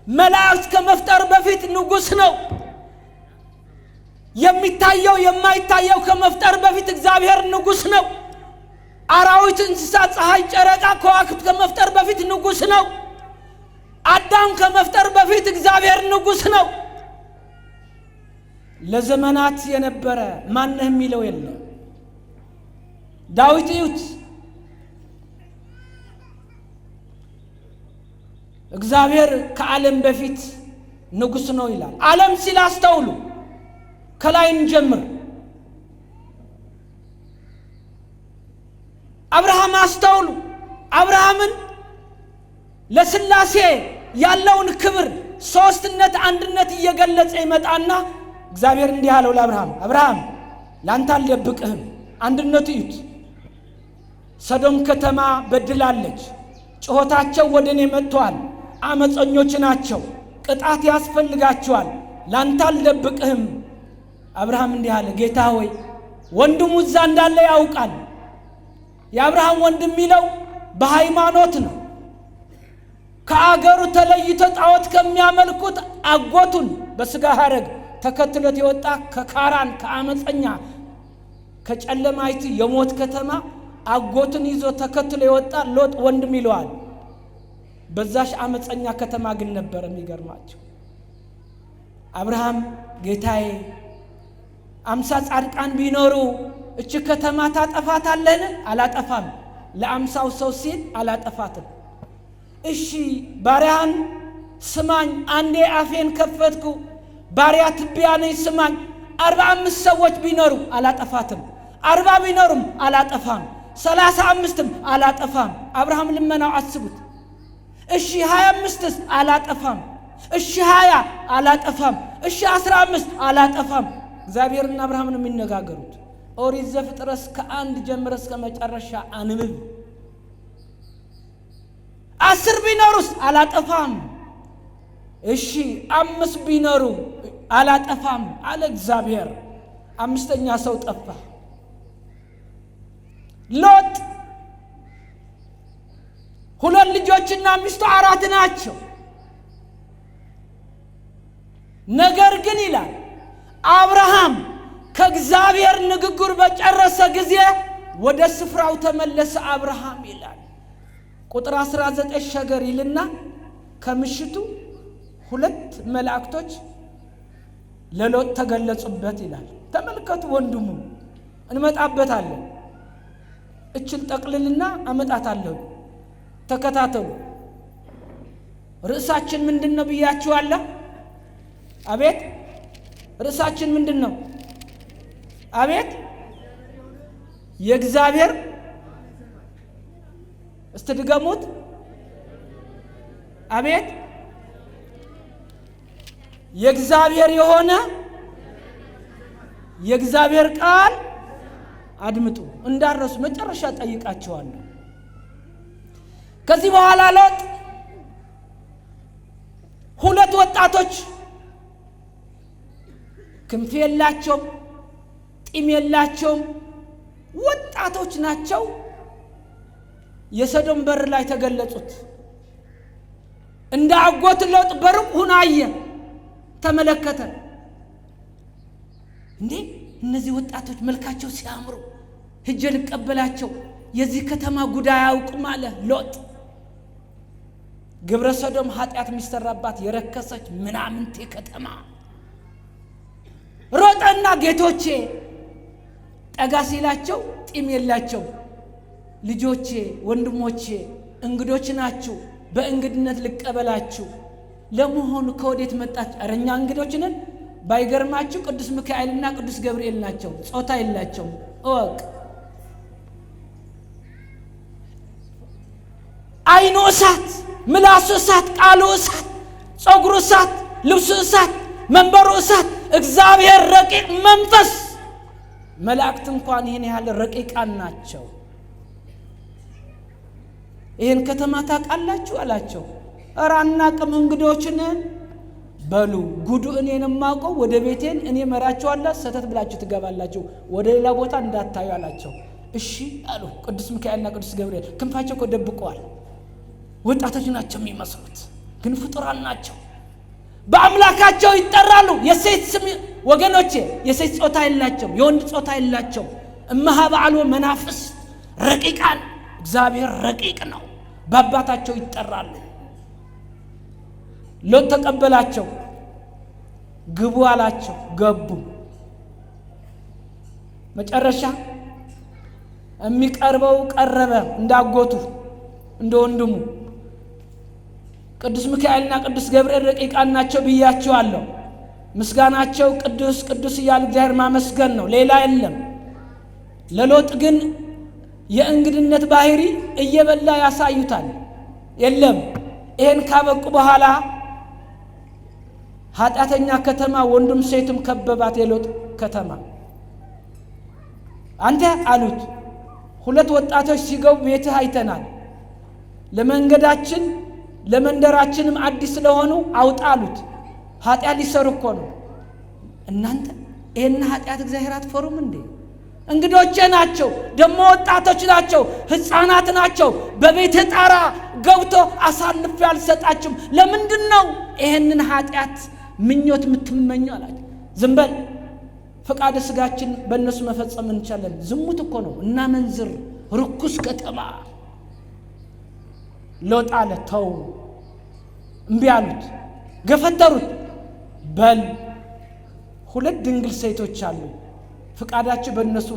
መላእክት ከመፍጠር በፊት ንጉሥ ነው። የሚታየው የማይታየው ከመፍጠር በፊት እግዚአብሔር ንጉሥ ነው። አራዊት፣ እንስሳት፣ ፀሐይ፣ ጨረቃ፣ ከዋክብት ከመፍጠር በፊት ንጉሥ ነው። አዳም ከመፍጠር በፊት እግዚአብሔር ንጉሥ ነው። ለዘመናት የነበረ ማነህ የሚለው የለም። ዳዊት እዩት፣ እግዚአብሔር ከዓለም በፊት ንጉሥ ነው ይላል። ዓለም ሲል አስተውሉ። ከላይ እንጀምር። አብርሃም አስተውሉ። አብርሃምን ለሥላሴ ያለውን ክብር፣ ሦስትነት፣ አንድነት እየገለጸ ይመጣና እግዚአብሔር እንዲህ አለው ለአብርሃም፣ አብርሃም ላንተ አልደብቅህም። አንድነቱ እዩት። ሰዶም ከተማ በድላለች። ጩኸታቸው ወደ እኔ መጥተዋል። አመፀኞች ናቸው። ቅጣት ያስፈልጋቸዋል። ላንተ አልደብቅህም። አብርሃም እንዲህ አለ፣ ጌታ ሆይ ወንድሙ እዛ እንዳለ ያውቃል። የአብርሃም ወንድም የሚለው በሃይማኖት ነው። ከአገሩ ተለይቶ ጣዖት ከሚያመልኩት አጎቱን በሥጋ ሐረግ ተከትሎት የወጣ ከካራን ከአመፀኛ ከጨለማይቱ የሞት ከተማ አጎቱን ይዞ ተከትሎ የወጣ ሎጥ ወንድም ይለዋል። በዛሽ አመፀኛ ከተማ ግን ነበር። የሚገርማቸው አብርሃም ጌታዬ 50 ጻድቃን ቢኖሩ እቺ ከተማ ታጠፋታለህን? አላጠፋም። ለ50 ሰው ሲል አላጠፋትም። እሺ ባሪያህን ስማኝ፣ አንዴ አፌን ከፈትኩ፣ ባሪያ ትቢያ ነኝ ስማኝ። 45 ሰዎች ቢኖሩ አላጠፋትም። 40 ቢኖሩም አላጠፋም። 35ም አላጠፋም። አብርሃም ልመናው አስቡት። እሺ 25ስ አላጠፋም። እሺ 20 አላጠፋም። እሺ 15 አላጠፋም። እግዚአብሔርና አብርሃም ነው የሚነጋገሩት። ኦሪት ዘፍጥረት ከ1 ጀምሮ እስከ መጨረሻ አንብብ። 10 ቢኖሩስ አላጠፋም። እሺ 5 ቢኖሩ አላጠፋም አለ እግዚአብሔር። 5ኛ ሰው ጠፋ። ሎጥ 2 ልጆችና ሚስቱ 4 ናቸው። ነገር ግን ይላል አብርሃም ከእግዚአብሔር ንግግር በጨረሰ ጊዜ ወደ ስፍራው ተመለሰ። አብርሃም ይላል ቁጥር 19 ሸገር ይልና ከምሽቱ 2 መላእክቶች ለሎጥ ተገለጹበት ይላል። ተመልከቱ፣ ወንድሙ እንመጣበታለን። እችን ጠቅልልና አመጣታለሁ። ተከታተሉ። ርዕሳችን ምንድነው ብያችኋለሁ? አቤት ርዕሳችን ምንድነው? አቤት የእግዚአብሔር እስትድገሙት። አቤት የእግዚአብሔር የሆነ የእግዚአብሔር ቃል አድምጡ። እንዳረሱ መጨረሻ ጠይቃቸዋለሁ። ከዚህ በኋላ ሎጥ 2 ወጣቶች ክንፍ የላቸውም፣ ጢም የላቸውም፣ ወጣቶች ናቸው። የሰዶም በር ላይ ተገለጹት። እንደ አጎት ሎጥ በሩቅ ሆኖ አየ፣ ተመለከተ። እንዴ እነዚህ ወጣቶች መልካቸው ሲያምሩ ሄጄ ልቀበላቸው የዚህ ከተማ ጉዳይ አያውቁም አለ ሎጥ። ግብረ ሰዶም ኃጢአት የሚሰራባት የረከሰች ምናምንቴ ከተማ። ሮጠና ጌቶቼ ጠጋ ሲላቸው ጢም የላቸው። ልጆቼ ወንድሞቼ እንግዶች ናችሁ፣ በእንግድነት ልቀበላችሁ። ለመሆኑ ከወዴት መጣችሁ? ኧረ እኛ እንግዶች ነን። ባይገርማችሁ ቅዱስ ሚካኤልና ቅዱስ ገብርኤል ናቸው። ጾታ የላቸው እወቅ። አይኑ እሳት፣ ምላሱ እሳት፣ ቃሉ እሳት፣ ጸጉሩ እሳት፣ ልብሱ እሳት፣ መንበሩ እሳት። እግዚአብሔር ረቂቅ መንፈስ። መላእክት እንኳን ይህን ያህል ረቂቃን ናቸው። ይህን ከተማ ታውቃላችሁ አላቸው። ኧረ አናውቅም እንግዶች ነን። በሉ ጉዱ እኔን የማውቀው ወደ ቤቴን እኔ መራችኋለሁ፣ ሰተት ብላችሁ ትገባላችሁ፣ ወደ ሌላ ቦታ እንዳታዩ አላቸው። እሺ አሉ። ቅዱስ ሚካኤልና ቅዱስ ገብርኤል ክንፋቸው እኮ ደብቀዋል። ወጣቶች ናቸው የሚመስሉት፣ ግን ፍጡራን ናቸው። በአምላካቸው ይጠራሉ። የሴት ስም ወገኖቼ፣ የሴት ጾታ የላቸው፣ የወንድ ጾታ የላቸው። እመሃ በዓሉ መናፍስ ረቂቃን። እግዚአብሔር ረቂቅ ነው። በአባታቸው ይጠራሉ። ሎጥ ተቀበላቸው። ግቡ አላቸው። ገቡ። መጨረሻ የሚቀርበው ቀረበ፣ እንዳጎቱ እንደ ወንድሙ። ቅዱስ ሚካኤልና ቅዱስ ገብርኤል ረቂቃን ናቸው ብያቸዋለሁ። ምስጋናቸው ቅዱስ ቅዱስ እያሉ እግዚአብሔር ማመስገን ነው፣ ሌላ የለም። ለሎጥ ግን የእንግድነት ባህሪ እየበላ ያሳዩታል። የለም ይሄን ካበቁ በኋላ ኃጢአተኛ ከተማ ወንዱም ሴቱም ከበባት። የሎጥ ከተማ አንተ አሉት፣ ሁለት ወጣቶች ሲገቡ ቤትህ አይተናል። ለመንገዳችን ለመንደራችንም አዲስ ስለሆኑ አውጣ አሉት። ኃጢአት ሊሰሩ እኮ ነው። እናንተ ይሄን ኃጢአት እግዚአብሔር አትፈሩም እንዴ? እንግዶቼ ናቸው፣ ደሞ ወጣቶች ናቸው፣ ሕፃናት ናቸው። በቤተ ጣራ ገብቶ አሳልፌ አልሰጣችሁም። ለምንድን ነው ይሄንን ኃጢአት ምኞት የምትመኙ አላቸው። ዝም በል፣ ፈቃደ ሥጋችን በእነሱ መፈጸም እንችላለን። ዝሙት እኮ ነው እና መንዝር ርኩስ ከተማ። ሎጥ አለ ተው። እምቢ አሉት፣ ገፈተሩት። በል ሁለት ድንግል ሴቶች አሉ፣ ፈቃዳቸው በእነሱ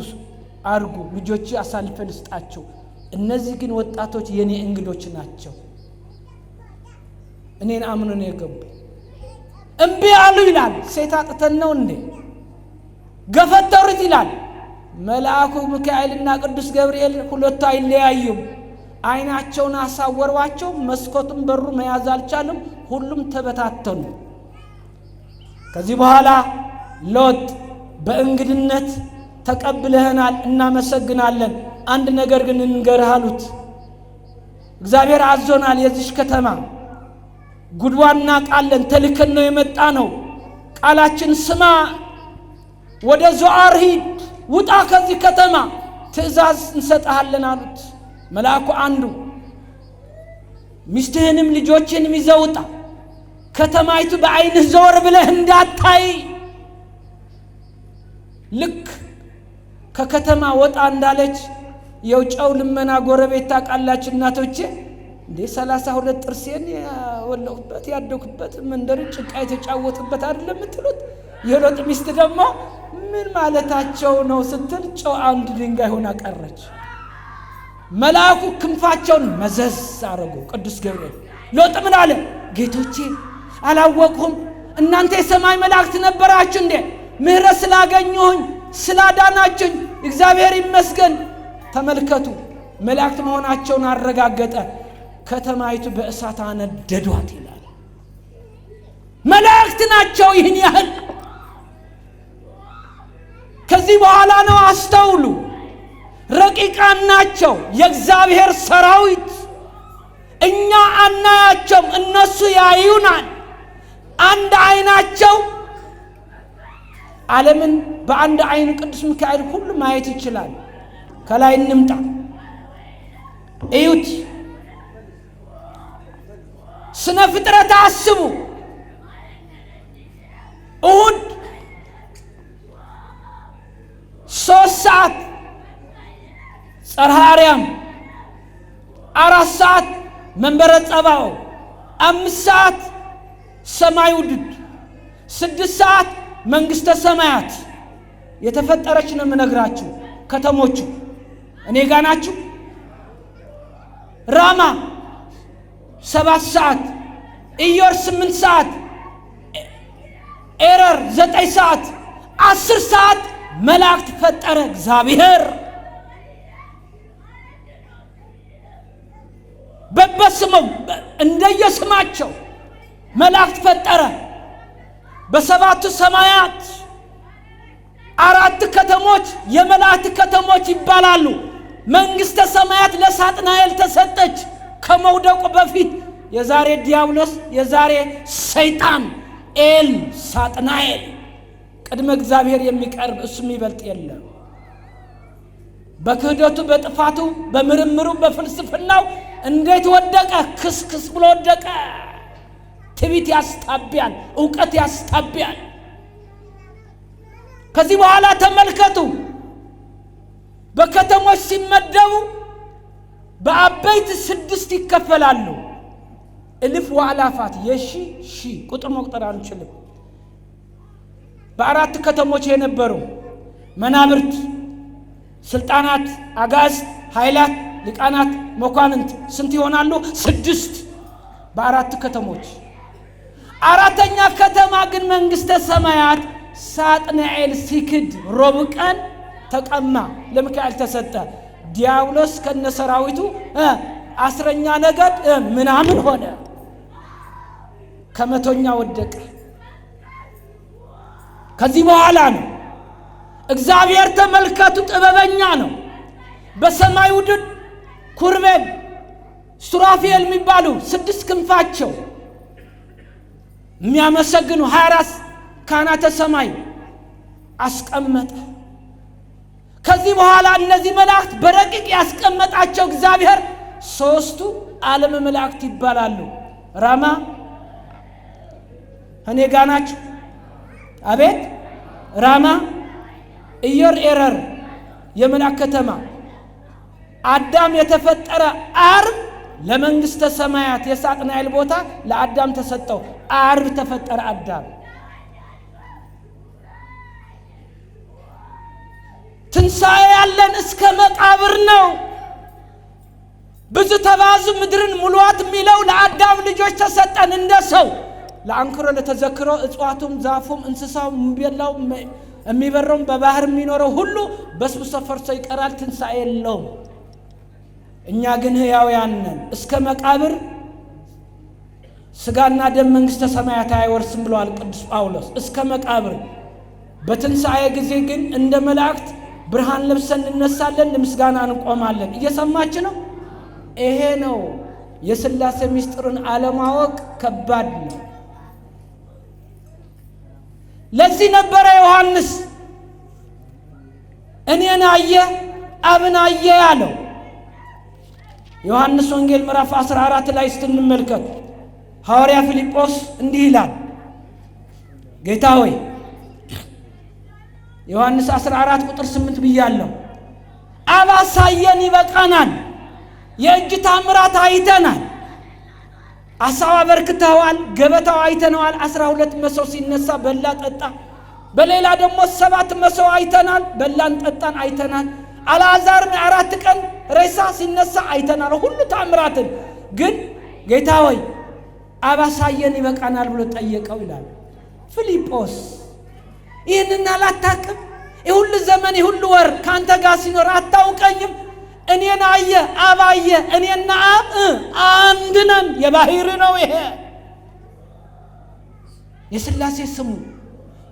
አርጉ፣ ልጆች አሳልፈ ልስጣቸው። እነዚህ ግን ወጣቶች የኔ እንግዶች ናቸው፣ እኔን አምነው ነው የገቡ። እምቢ አሉ ይላል። ሴት አጥተን ነው እንዴ? ገፈተሩት ይላል። መልአኩ ሚካኤልና ቅዱስ ገብርኤል ሁለቱ አይለያዩም። አይናቸውን አሳወሯቸው። መስኮቱም በሩ መያዝ አልቻሉም። ሁሉም ተበታተኑ። ከዚህ በኋላ ሎጥ በእንግድነት ተቀብለህናል፣ እናመሰግናለን። አንድ ነገር ግን እንገርህ አሉት። እግዚአብሔር አዞናል። የዚህ ከተማ ጉድዋና ቃለን ተልከን ነው የመጣ ነው። ቃላችን ስማ፣ ወደ ዞዓር ሂድ፣ ውጣ ከዚህ ከተማ፣ ትእዛዝ እንሰጥሃለን አሉት። መልአኩ አንዱ ሚስትህንም ልጆችህንም ይዘህ ውጣ፣ ከተማይቱ በዓይንህ ዘወር ብለህ እንዳታይ። ልክ ከከተማ ወጣ እንዳለች የውጫው ልመና ጎረቤት ታውቃላችሁ እናቶቼ እንዴ 32 ጥርሴን ያወለቁበት ያደኩበት መንደር ጭቃ የተጫወቱበት አይደለም የምትሉት? የሎጥ ሚስት ደግሞ ምን ማለታቸው ነው ስትል ጨው አንድ ድንጋይ ሆና ቀረች። መልአኩ ክንፋቸውን መዘዝ አረጉ። ቅዱስ ገብርኤል ሎጥ ምን አለ? ጌቶቼ አላወቅሁም፣ እናንተ የሰማይ መላእክት ነበራችሁ እንዴ? ምህረት ስላገኘሁኝ ስላዳናችሁኝ እግዚአብሔር ይመስገን። ተመልከቱ፣ መላእክት መሆናቸውን አረጋገጠ። ከተማይቱ በእሳት አነደዷት ይላል። መላእክት ናቸው ይህን ያህል። ከዚህ በኋላ ነው አስተውሉ፣ ረቂቃን ናቸው፣ የእግዚአብሔር ሰራዊት። እኛ አናያቸውም፣ እነሱ ያዩናል። አንድ አይናቸው ዓለምን በአንድ አይን ቅዱስ ሚካኤል ሁሉ ማየት ይችላል። ከላይ እንምጣ፣ እዩት። ስነ ፍጥረት አስቡ። እሁድ 3 ሰዓት ጽርሐ አርያም፣ 4 ሰዓት መንበረ ጸባኦት፣ 5 ሰዓት ሰማይ ውድድ፣ 6 ሰዓት መንግሥተ ሰማያት የተፈጠረች ነው የምነግራችሁ። ከተሞቹ እኔ ጋር ናችሁ። ራማ 7 ሰዓት፣ ኢዮር 8 ሰዓት፣ ኤረር 9 ሰዓት፣ 10 ሰዓት መላእክት ፈጠረ እግዚአብሔር። በበስመው እንደየስማቸው መላእክት ፈጠረ። በሰባቱ ሰማያት 4 ከተሞች የመላእክት ከተሞች ይባላሉ። መንግሥተ ሰማያት ለሳጥናኤል ተሰጠች ከመውደቁ በፊት። የዛሬ ዲያብሎስ የዛሬ ሰይጣን ኤል ሳጥናኤል ቅድመ እግዚአብሔር የሚቀርብ እሱ የሚበልጥ የለም። በክህደቱ በጥፋቱ በምርምሩ በፍልስፍናው እንዴት ወደቀ? ክስክስ ብሎ ወደቀ። ትዕቢት ያስታብያል፣ ዕውቀት ያስታብያል። ከዚህ በኋላ ተመልከቱ፣ በከተሞች ሲመደቡ በአበይት 6 ይከፈላሉ። እልፍ ወአላፋት የሺ ቁጥር መቁጠር አንችልም። በ4 ከተሞች የነበሩ መናብርት፣ ስልጣናት፣ አጋዕዝት፣ ኃይላት፣ ሊቃናት፣ መኳንንት ስንት ይሆናሉ? 6 በ4 ከተሞች። 4ተኛ ከተማ ግን መንግሥተ ሰማያት ሳጥናኤል ሲክድ ረቡዕ ቀን ተቀማ፣ ለሚካኤል ተሰጠ። ዲያብሎስ ከነሰራዊቱ 10ኛ ነገድ ምናምን ሆነ፣ ከ100ኛ ወደቀ። ከዚህ በኋላ ነው እግዚአብሔር ተመልከቱ፣ ጥበበኛ ነው። በሰማይ ውድድ ኩርቤል ሱራፌል የሚባሉ 6 ክንፋቸው የሚያመሰግኑ 24 ካህናተ ሰማይ አስቀመጠ። ከዚህ በኋላ እነዚህ መላእክት በረቂቅ ያስቀመጣቸው እግዚአብሔር 3ቱ ዓለም መላእክት ይባላሉ። ራማ እኔ ጋር ናችሁ። አቤት ራማ፣ ኢዮር፣ ኤረር የመላእክት ከተማ። አዳም የተፈጠረ ዓርብ ለመንግሥተ ሰማያት የሳጥናኤል ቦታ ለአዳም ተሰጠው። ዓርብ ተፈጠረ አዳም። ትንሣኤ ያለን እስከ መቃብር ነው። ብዙ ተባዙ ምድርን ሙሏት የሚለው ለአዳም ልጆች ተሰጠን። እንደ ሰው ለአንክሮ ለተዘክሮ እጽዋቱም ዛፉም እንስሳው የሚበላው የሚበረውም በባህር የሚኖረው ሁሉ በስብሶ ፈርሶ ይቀራል። ትንሣኤ የለውም። እኛ ግን ሕያውያን ነን እስከ መቃብር። ሥጋና ደም መንግሥተ ሰማያት አይወርስም ብለዋል ቅዱስ ጳውሎስ። እስከ መቃብር። በትንሣኤ ጊዜ ግን እንደ መላእክት ብርሃን ለብሰን እንነሳለን፣ ለምስጋና እንቆማለን። እየሰማች ነው? ይሄ ነው የሥላሴ ምስጢርን አለማወቅ ከባድ ነው። ለዚህ ነበረ ዮሐንስ እኔን አየ አብን አየ ያለው። ዮሐንስ ወንጌል ምዕራፍ 14 ላይ ስትንመልከቱ ሐዋርያ ፊልጶስ እንዲህ ይላል፣ ጌታ ሆይ ዮሐንስ 14 ቁጥር 8 ብያለሁ፣ አብ አሳየን ይበቃናል። የእጅ ታምራት አይተናል። አሳው አበርክተዋል፣ ገበታው አይተነዋል። 12 መሶብ ሲነሳ በላ ጠጣ። በሌላ ደግሞ 7 መሶብ አይተናል፣ በላን ጠጣን አይተናል። አልዓዛርም 4 ቀን ሬሳ ሲነሳ አይተናል። ሁሉ ታምራትን ግን ጌታ ሆይ አብ አሳየን ይበቃናል ብሎ ጠየቀው ይላል ፊልጶስ። ይህንን አላታቅም? ይሁሉ ዘመን ይሁሉ ወር ካንተ ጋር ሲኖር አታውቀኝም? እኔን አየ አብ አየ፣ እኔና አብ አንድ ነን። የባህሪ ነው ይሄ የሥላሴ ስሙ።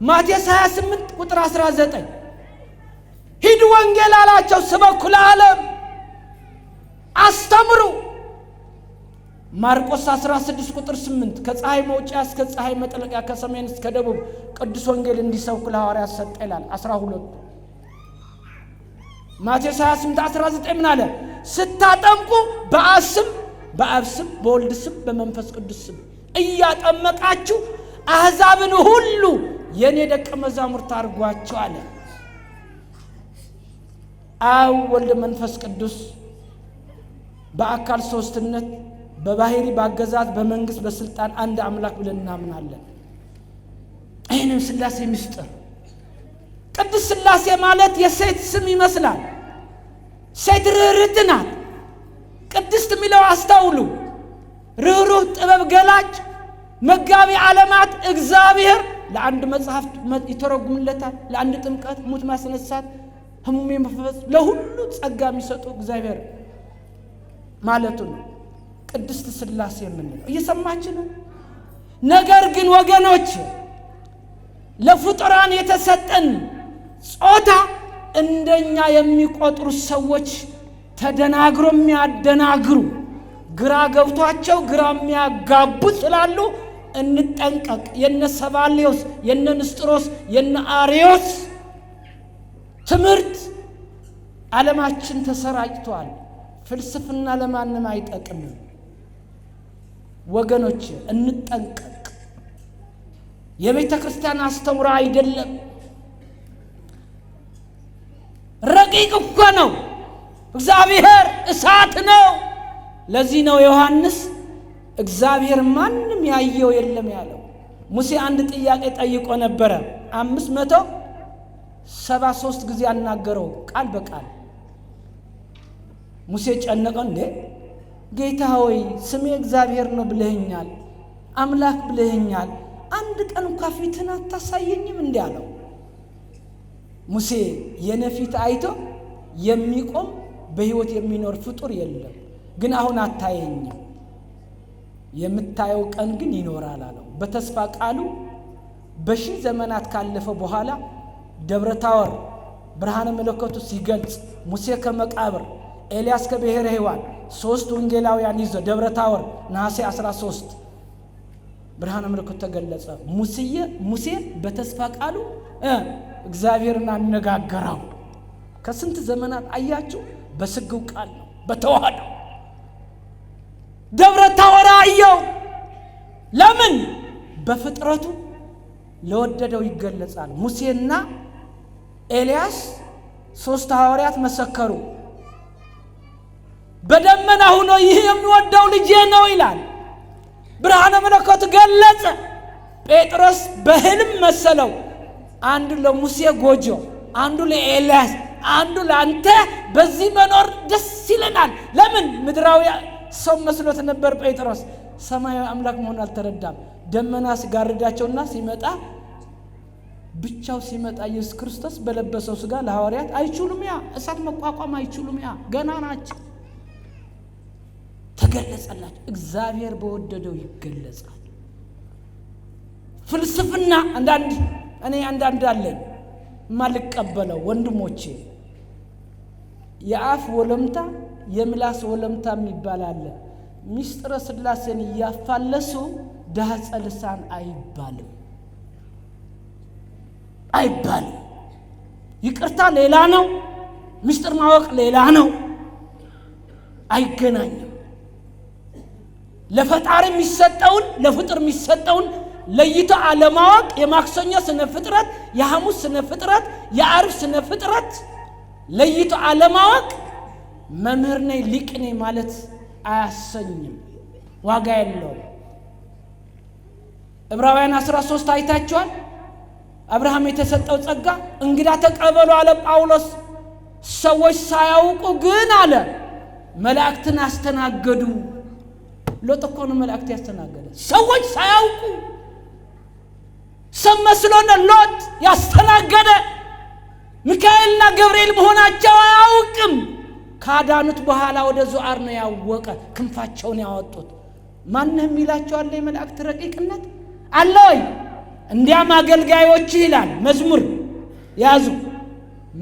ማቴዎስ 28 ቁጥር 19 ሂዱ ወንጌል አላቸው፣ ስበኩ ለዓለም፣ አስተምሩ። ማርቆስ 16 ቁጥር 8 ከፀሐይ መውጫ እስከ ፀሐይ መጥለቂያ ከሰሜን እስከ ደቡብ ቅዱስ ወንጌል እንዲሰብኩ ለሐዋርያት ሰጠ ይላል 12። ማቴዎስ 28 19 ምን አለ? ስታጠምቁ በአብ ስም በአብ ስም በወልድ ስም በመንፈስ ቅዱስ ስም እያጠመቃችሁ አሕዛብን ሁሉ የኔ ደቀ መዛሙርት አድርጓቸው አለ። አብ ወልድ መንፈስ ቅዱስ በአካል ሶስትነት በባህሪ በአገዛዝ በመንግስት በስልጣን አንድ አምላክ ብለን እናምናለን። ይህንን ሥላሴ ምስጢር ቅድስት ሥላሴ ማለት የሴት ስም ይመስላል። ሴት ርኅርኅት ናት። ቅድስት የሚለው አስተውሉ። ርኅሩህ ጥበብ ገላጭ መጋቢ ዓለማት እግዚአብሔር ለአንድ መጽሐፍ ይተረጉምለታል፣ ለአንድ ጥምቀት ሙት ማስነሳት ህሙም መፈወስ ለሁሉ ጸጋ የሚሰጡ እግዚአብሔር ማለቱ ነው ቅድስት ሥላሴ የምንለው። እየሰማችሁ ነው። ነገር ግን ወገኖች ለፍጡራን የተሰጠን ጾታ እንደኛ የሚቆጥሩ ሰዎች ተደናግሮ የሚያደናግሩ ግራ ገብቷቸው ግራ የሚያጋቡ ስላሉ እንጠንቀቅ። የነ ሰባልዮስ የነ ንስጥሮስ የነ አርዮስ ትምህርት ዓለማችን ተሰራጭቷል። ፍልስፍና ለማንም አይጠቅምም። ወገኖች እንጠንቀቅ። የቤተ ክርስቲያን አስተምሮ አይደለም፣ ረቂቅ እኮ ነው። እግዚአብሔር እሳት ነው። ለዚህ ነው ዮሐንስ እግዚአብሔር ማንም ያየው የለም ያለው። ሙሴ አንድ ጥያቄ ጠይቆ ነበረ። 573 ጊዜ አናገረው ቃል በቃል። ሙሴ ጨነቀው። እንዴ ጌታ ሆይ ስሜ እግዚአብሔር ነው ብለኸኛል፣ አምላክ ብለኸኛል፣ አንድ ቀን እንኳን ፊትህን አታሳየኝም እንዴ አለው። ሙሴ የነፊት አይቶ የሚቆም በሕይወት የሚኖር ፍጡር የለም፣ ግን አሁን አታየኝም፣ የምታየው ቀን ግን ይኖራል አለው። በተስፋ ቃሉ በሺህ ዘመናት ካለፈ በኋላ ደብረ ታቦር ብርሃነ መለኮቱ ሲገልጽ ሙሴ ከመቃብር ኤልያስ ከብሔረ ሕያዋን ሶስት ወንጌላውያን ይዞ ደብረ ታቦር ነሐሴ 13 ብርሃነ መለኮቱ ተገለጸ። ሙሴ በተስፋ ቃሉ እግዚአብሔርን አነጋገረው። ከስንት ዘመናት አያችሁ? በስግው ቃል ነው፣ በተዋህዶ ደብረ ታቦር አየው። ለምን? በፍጥረቱ ለወደደው ይገለጻል። ሙሴና ኤልያስ ሶስት ሐዋርያት መሰከሩ። በደመና ሆኖ ይህ የሚወደው ልጄ ነው ይላል። ብርሃነ መለኮት ገለጸ። ጴጥሮስ በህልም መሰለው። አንዱ ለሙሴ ጎጆ፣ አንዱ ለኤልያስ፣ አንዱ ለአንተ በዚህ መኖር ደስ ይለናል። ለምን? ምድራዊ ሰው መስሎት ነበር ጴጥሮስ። ሰማያዊ አምላክ መሆን አልተረዳም። ደመና ሲጋርዳቸውና ሲመጣ ብቻው ሲመጣ ኢየሱስ ክርስቶስ በለበሰው ሥጋ ለሐዋርያት አይችሉም፣ ያ እሳት መቋቋም አይችሉም፣ ያ ገና ናቸው። ተገለጸላቸው። እግዚአብሔር በወደደው ይገለጻል። ፍልስፍና አንዳንድ አለኝ ማልቀበለው ወንድሞቼ፣ የአፍ ወለምታ የምላስ ወለምታ የሚባል አለ። ምስጢረ ሥላሴን እያፋለሱ ዳህፀ ልሳን አይባልም። ይቅርታ ሌላ ነው፣ ምስጢር ማወቅ ሌላ ነው፣ አይገናኝም። ለፈጣሪ የሚሰጠውን ለፍጥር የሚሰጠውን ለይቶ አለማወቅ የማክሰኞ ስነ ፍጥረት፣ የሐሙስ ስነ ፍጥረት፣ የዓርብ ስነ ፍጥረት ለይቶ አለማወቅ መምህር ነኝ ሊቅ ነኝ ማለት አያሰኝም፣ ዋጋ የለውም። ዕብራውያን 13 አይታችኋል። አብርሃም የተሰጠው ጸጋ እንግዳ ተቀበሉ አለ ጳውሎስ። ሰዎች ሳያውቁ ግን አለ መላእክትን አስተናገዱ። ሎጥ እኮ ነው መላእክት ያስተናገደ። ሰዎች ሳያውቁ ሰው መስሎነ ሎጥ ያስተናገደ። ሚካኤልና ገብርኤል መሆናቸው አያውቅም። ካዳኑት በኋላ ወደ ዙዓር ነው ያወቀ፣ ክንፋቸውን ያወጡት። ማንንም ይላቸዋል የመላእክት ረቂቅነት አለ ወይ? እንዲያም አገልጋዮች ይላል መዝሙር ያዙ።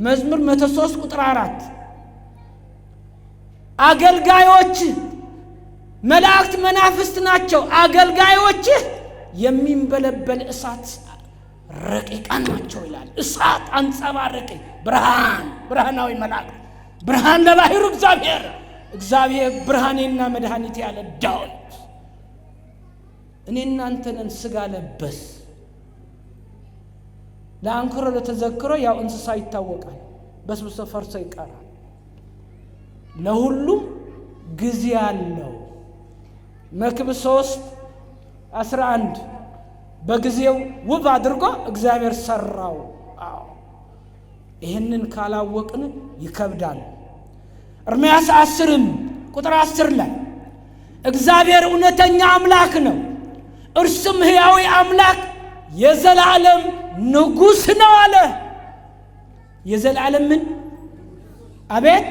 መዝሙር 103 ቁጥር 4 አገልጋዮች መላእክት መናፍስት ናቸው፣ አገልጋዮች የሚንበለበል እሳት ረቂቃን ናቸው ይላል። እሳት አንጸባረቂ ብርሃናዊ መልአክ ብርሃን ለባህሩ እግዚአብሔር ብርሃኔና መድኃኒቴ ያለ ዳዊት እኔ እናንተን ሥጋ ለበስ። ለአንክሮ ለተዘክሮ ያው እንስሳ ይታወቃል፣ በስብሶ ፈርሶ ይቀራል። ለሁሉም ጊዜ አለው። መክብብ 3:11 በጊዜው ውብ አድርጎ እግዚአብሔር ሰራው። ይህንን ካላወቅን ይከብዳል። ኤርምያስ 10:10 ላይ እግዚአብሔር እውነተኛ አምላክ ነው፣ እርሱም ሕያው አምላክ የዘላለም ንጉሥ ነው አለ። የዘላለም ምን? አቤት!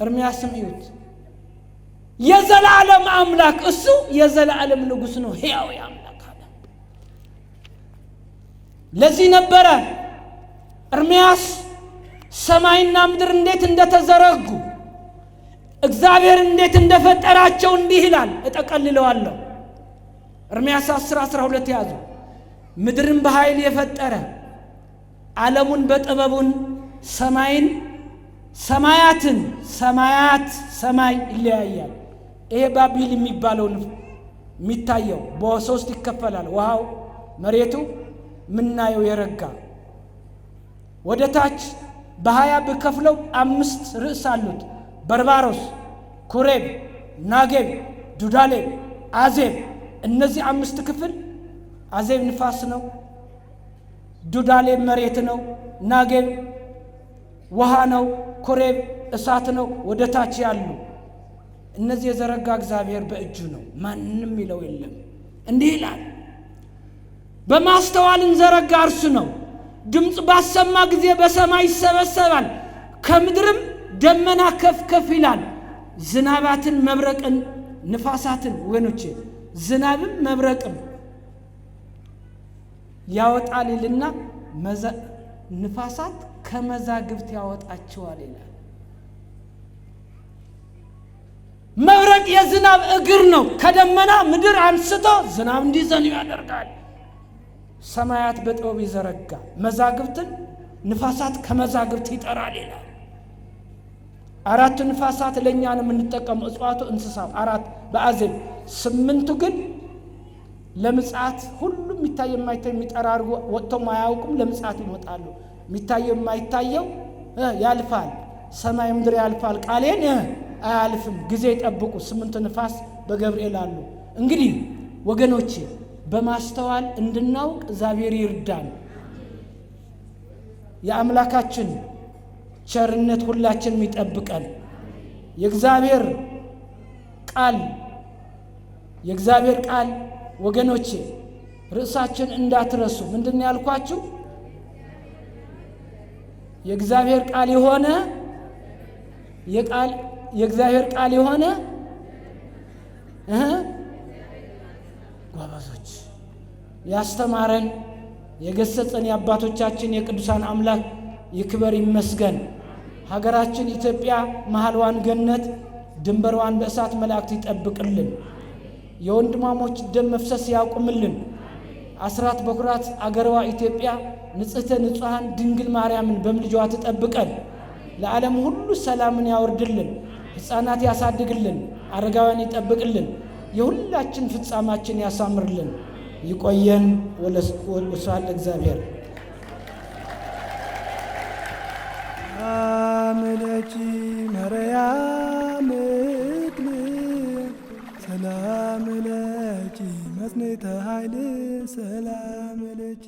ኤርምያስም ይሁት የዘላለም አምላክ እሱ የዘላለም ንጉሥ ነው፣ ሕያው አምላክ አለ። ለዚህ ነበረ ኤርምያስ ሰማይና ምድር እንዴት እንደተዘረጉ እግዚአብሔር እንዴት እንደፈጠራቸው እንዲህ ይላል። እጠቀልለዋለሁ። ኤርምያስ 10:12 ያዙ። ምድርን በኃይል የፈጠረ ዓለሙን በጥበቡን ሰማያት ሰማይ ይለያያል። ይሄ ባቢል የሚባለው የሚታየው በሶስት ይከፈላል። ውሃው መሬቱ ምናየው የረጋ ወደ ታች በ20 ብከፍለው 5 ርዕስ አሉት። በርባሮስ፣ ኩሬብ፣ ናጌብ፣ ዱዳሌብ፣ አዜብ። እነዚህ 5 ክፍል አዜብ ንፋስ ነው፣ ዱዳሌብ መሬት ነው፣ ናጌብ ውሃ ነው፣ ኩሬብ እሳት ነው። ወደ ታች ያሉ እነዚህ የዘረጋ እግዚአብሔር በእጁ ነው፣ ማንም ይለው የለም። እንዲህ ይላል፣ በማስተዋልን ዘረጋ እርሱ ነው። ድምፅ ባሰማ ጊዜ በሰማይ ይሰበሰባል፣ ከምድርም ደመና ከፍ ከፍ ይላል። ዝናባትን መብረቅን ንፋሳትን ወኖቼ ዝናብም መብረቅም ያወጣል ይልና ንፋሳት ከመዛግብት ያወጣቸዋል ይላል። መብረቅ የዝናብ እግር ነው። ከደመና ምድር አንስቶ ዝናብ እንዲዘንብ ያደርጋል። ሰማያት በጥበብ ይዘረጋ፣ መዛግብትን ንፋሳት ከመዛግብት ይጠራል ይላል። 4 ንፋሳት ለእኛ ነው የምንጠቀመው፣ እጽዋቱ፣ እንስሳው 4 በአዜብ 8ቱ ግን ለምጽአት ሁሉም የሚታይ የማይታይ የሚጠራርጉ ወጥተው አያውቁም። ለምጽአት ይወጣሉ። የሚታየው የማይታየው ያልፋል። ሰማይ ምድር ያልፋል፣ ቃሌን አያልፍም። ጊዜ ጠብቁ። 8 ንፋስ በገብርኤል አሉ። እንግዲህ ወገኖቼ በማስተዋል እንድናውቅ እግዚአብሔር ይርዳን። የአምላካችን ቸርነት ሁላችንም ይጠብቀን። የእግዚአብሔር ቃል ወገኖቼ ርዕሳችን እንዳትረሱ። ምንድነው ያልኳችሁ? የእግዚአብሔር ቃል የሆነ የእግዚአብሔር ቃል የሆነ ጎበዞች ያስተማረን የገሰጸን የአባቶቻችን የቅዱሳን አምላክ ይክበር ይመስገን። ሀገራችን ኢትዮጵያ መሃልዋን ገነት ድንበሯን በእሳት መላእክት ይጠብቅልን። የወንድማሞች ደም መፍሰስ ያቁምልን። አስራት በኩራት አገርዋ ኢትዮጵያ ንጽሕተ ንጹሐን ድንግል ማርያምን በምልጃዋ ትጠብቀን። ለዓለም ሁሉ ሰላምን ያወርድልን። ሕፃናት ያሳድግልን። አረጋውያን ይጠብቅልን። የሁላችን ፍጻማችን ያሳምርልን። ይቆየን። ወስብሐት ለእግዚአብሔር። አምለኪ ማርያም ሰላም ለኪ መጽንዕተ ኃይል ሰላም ለኪ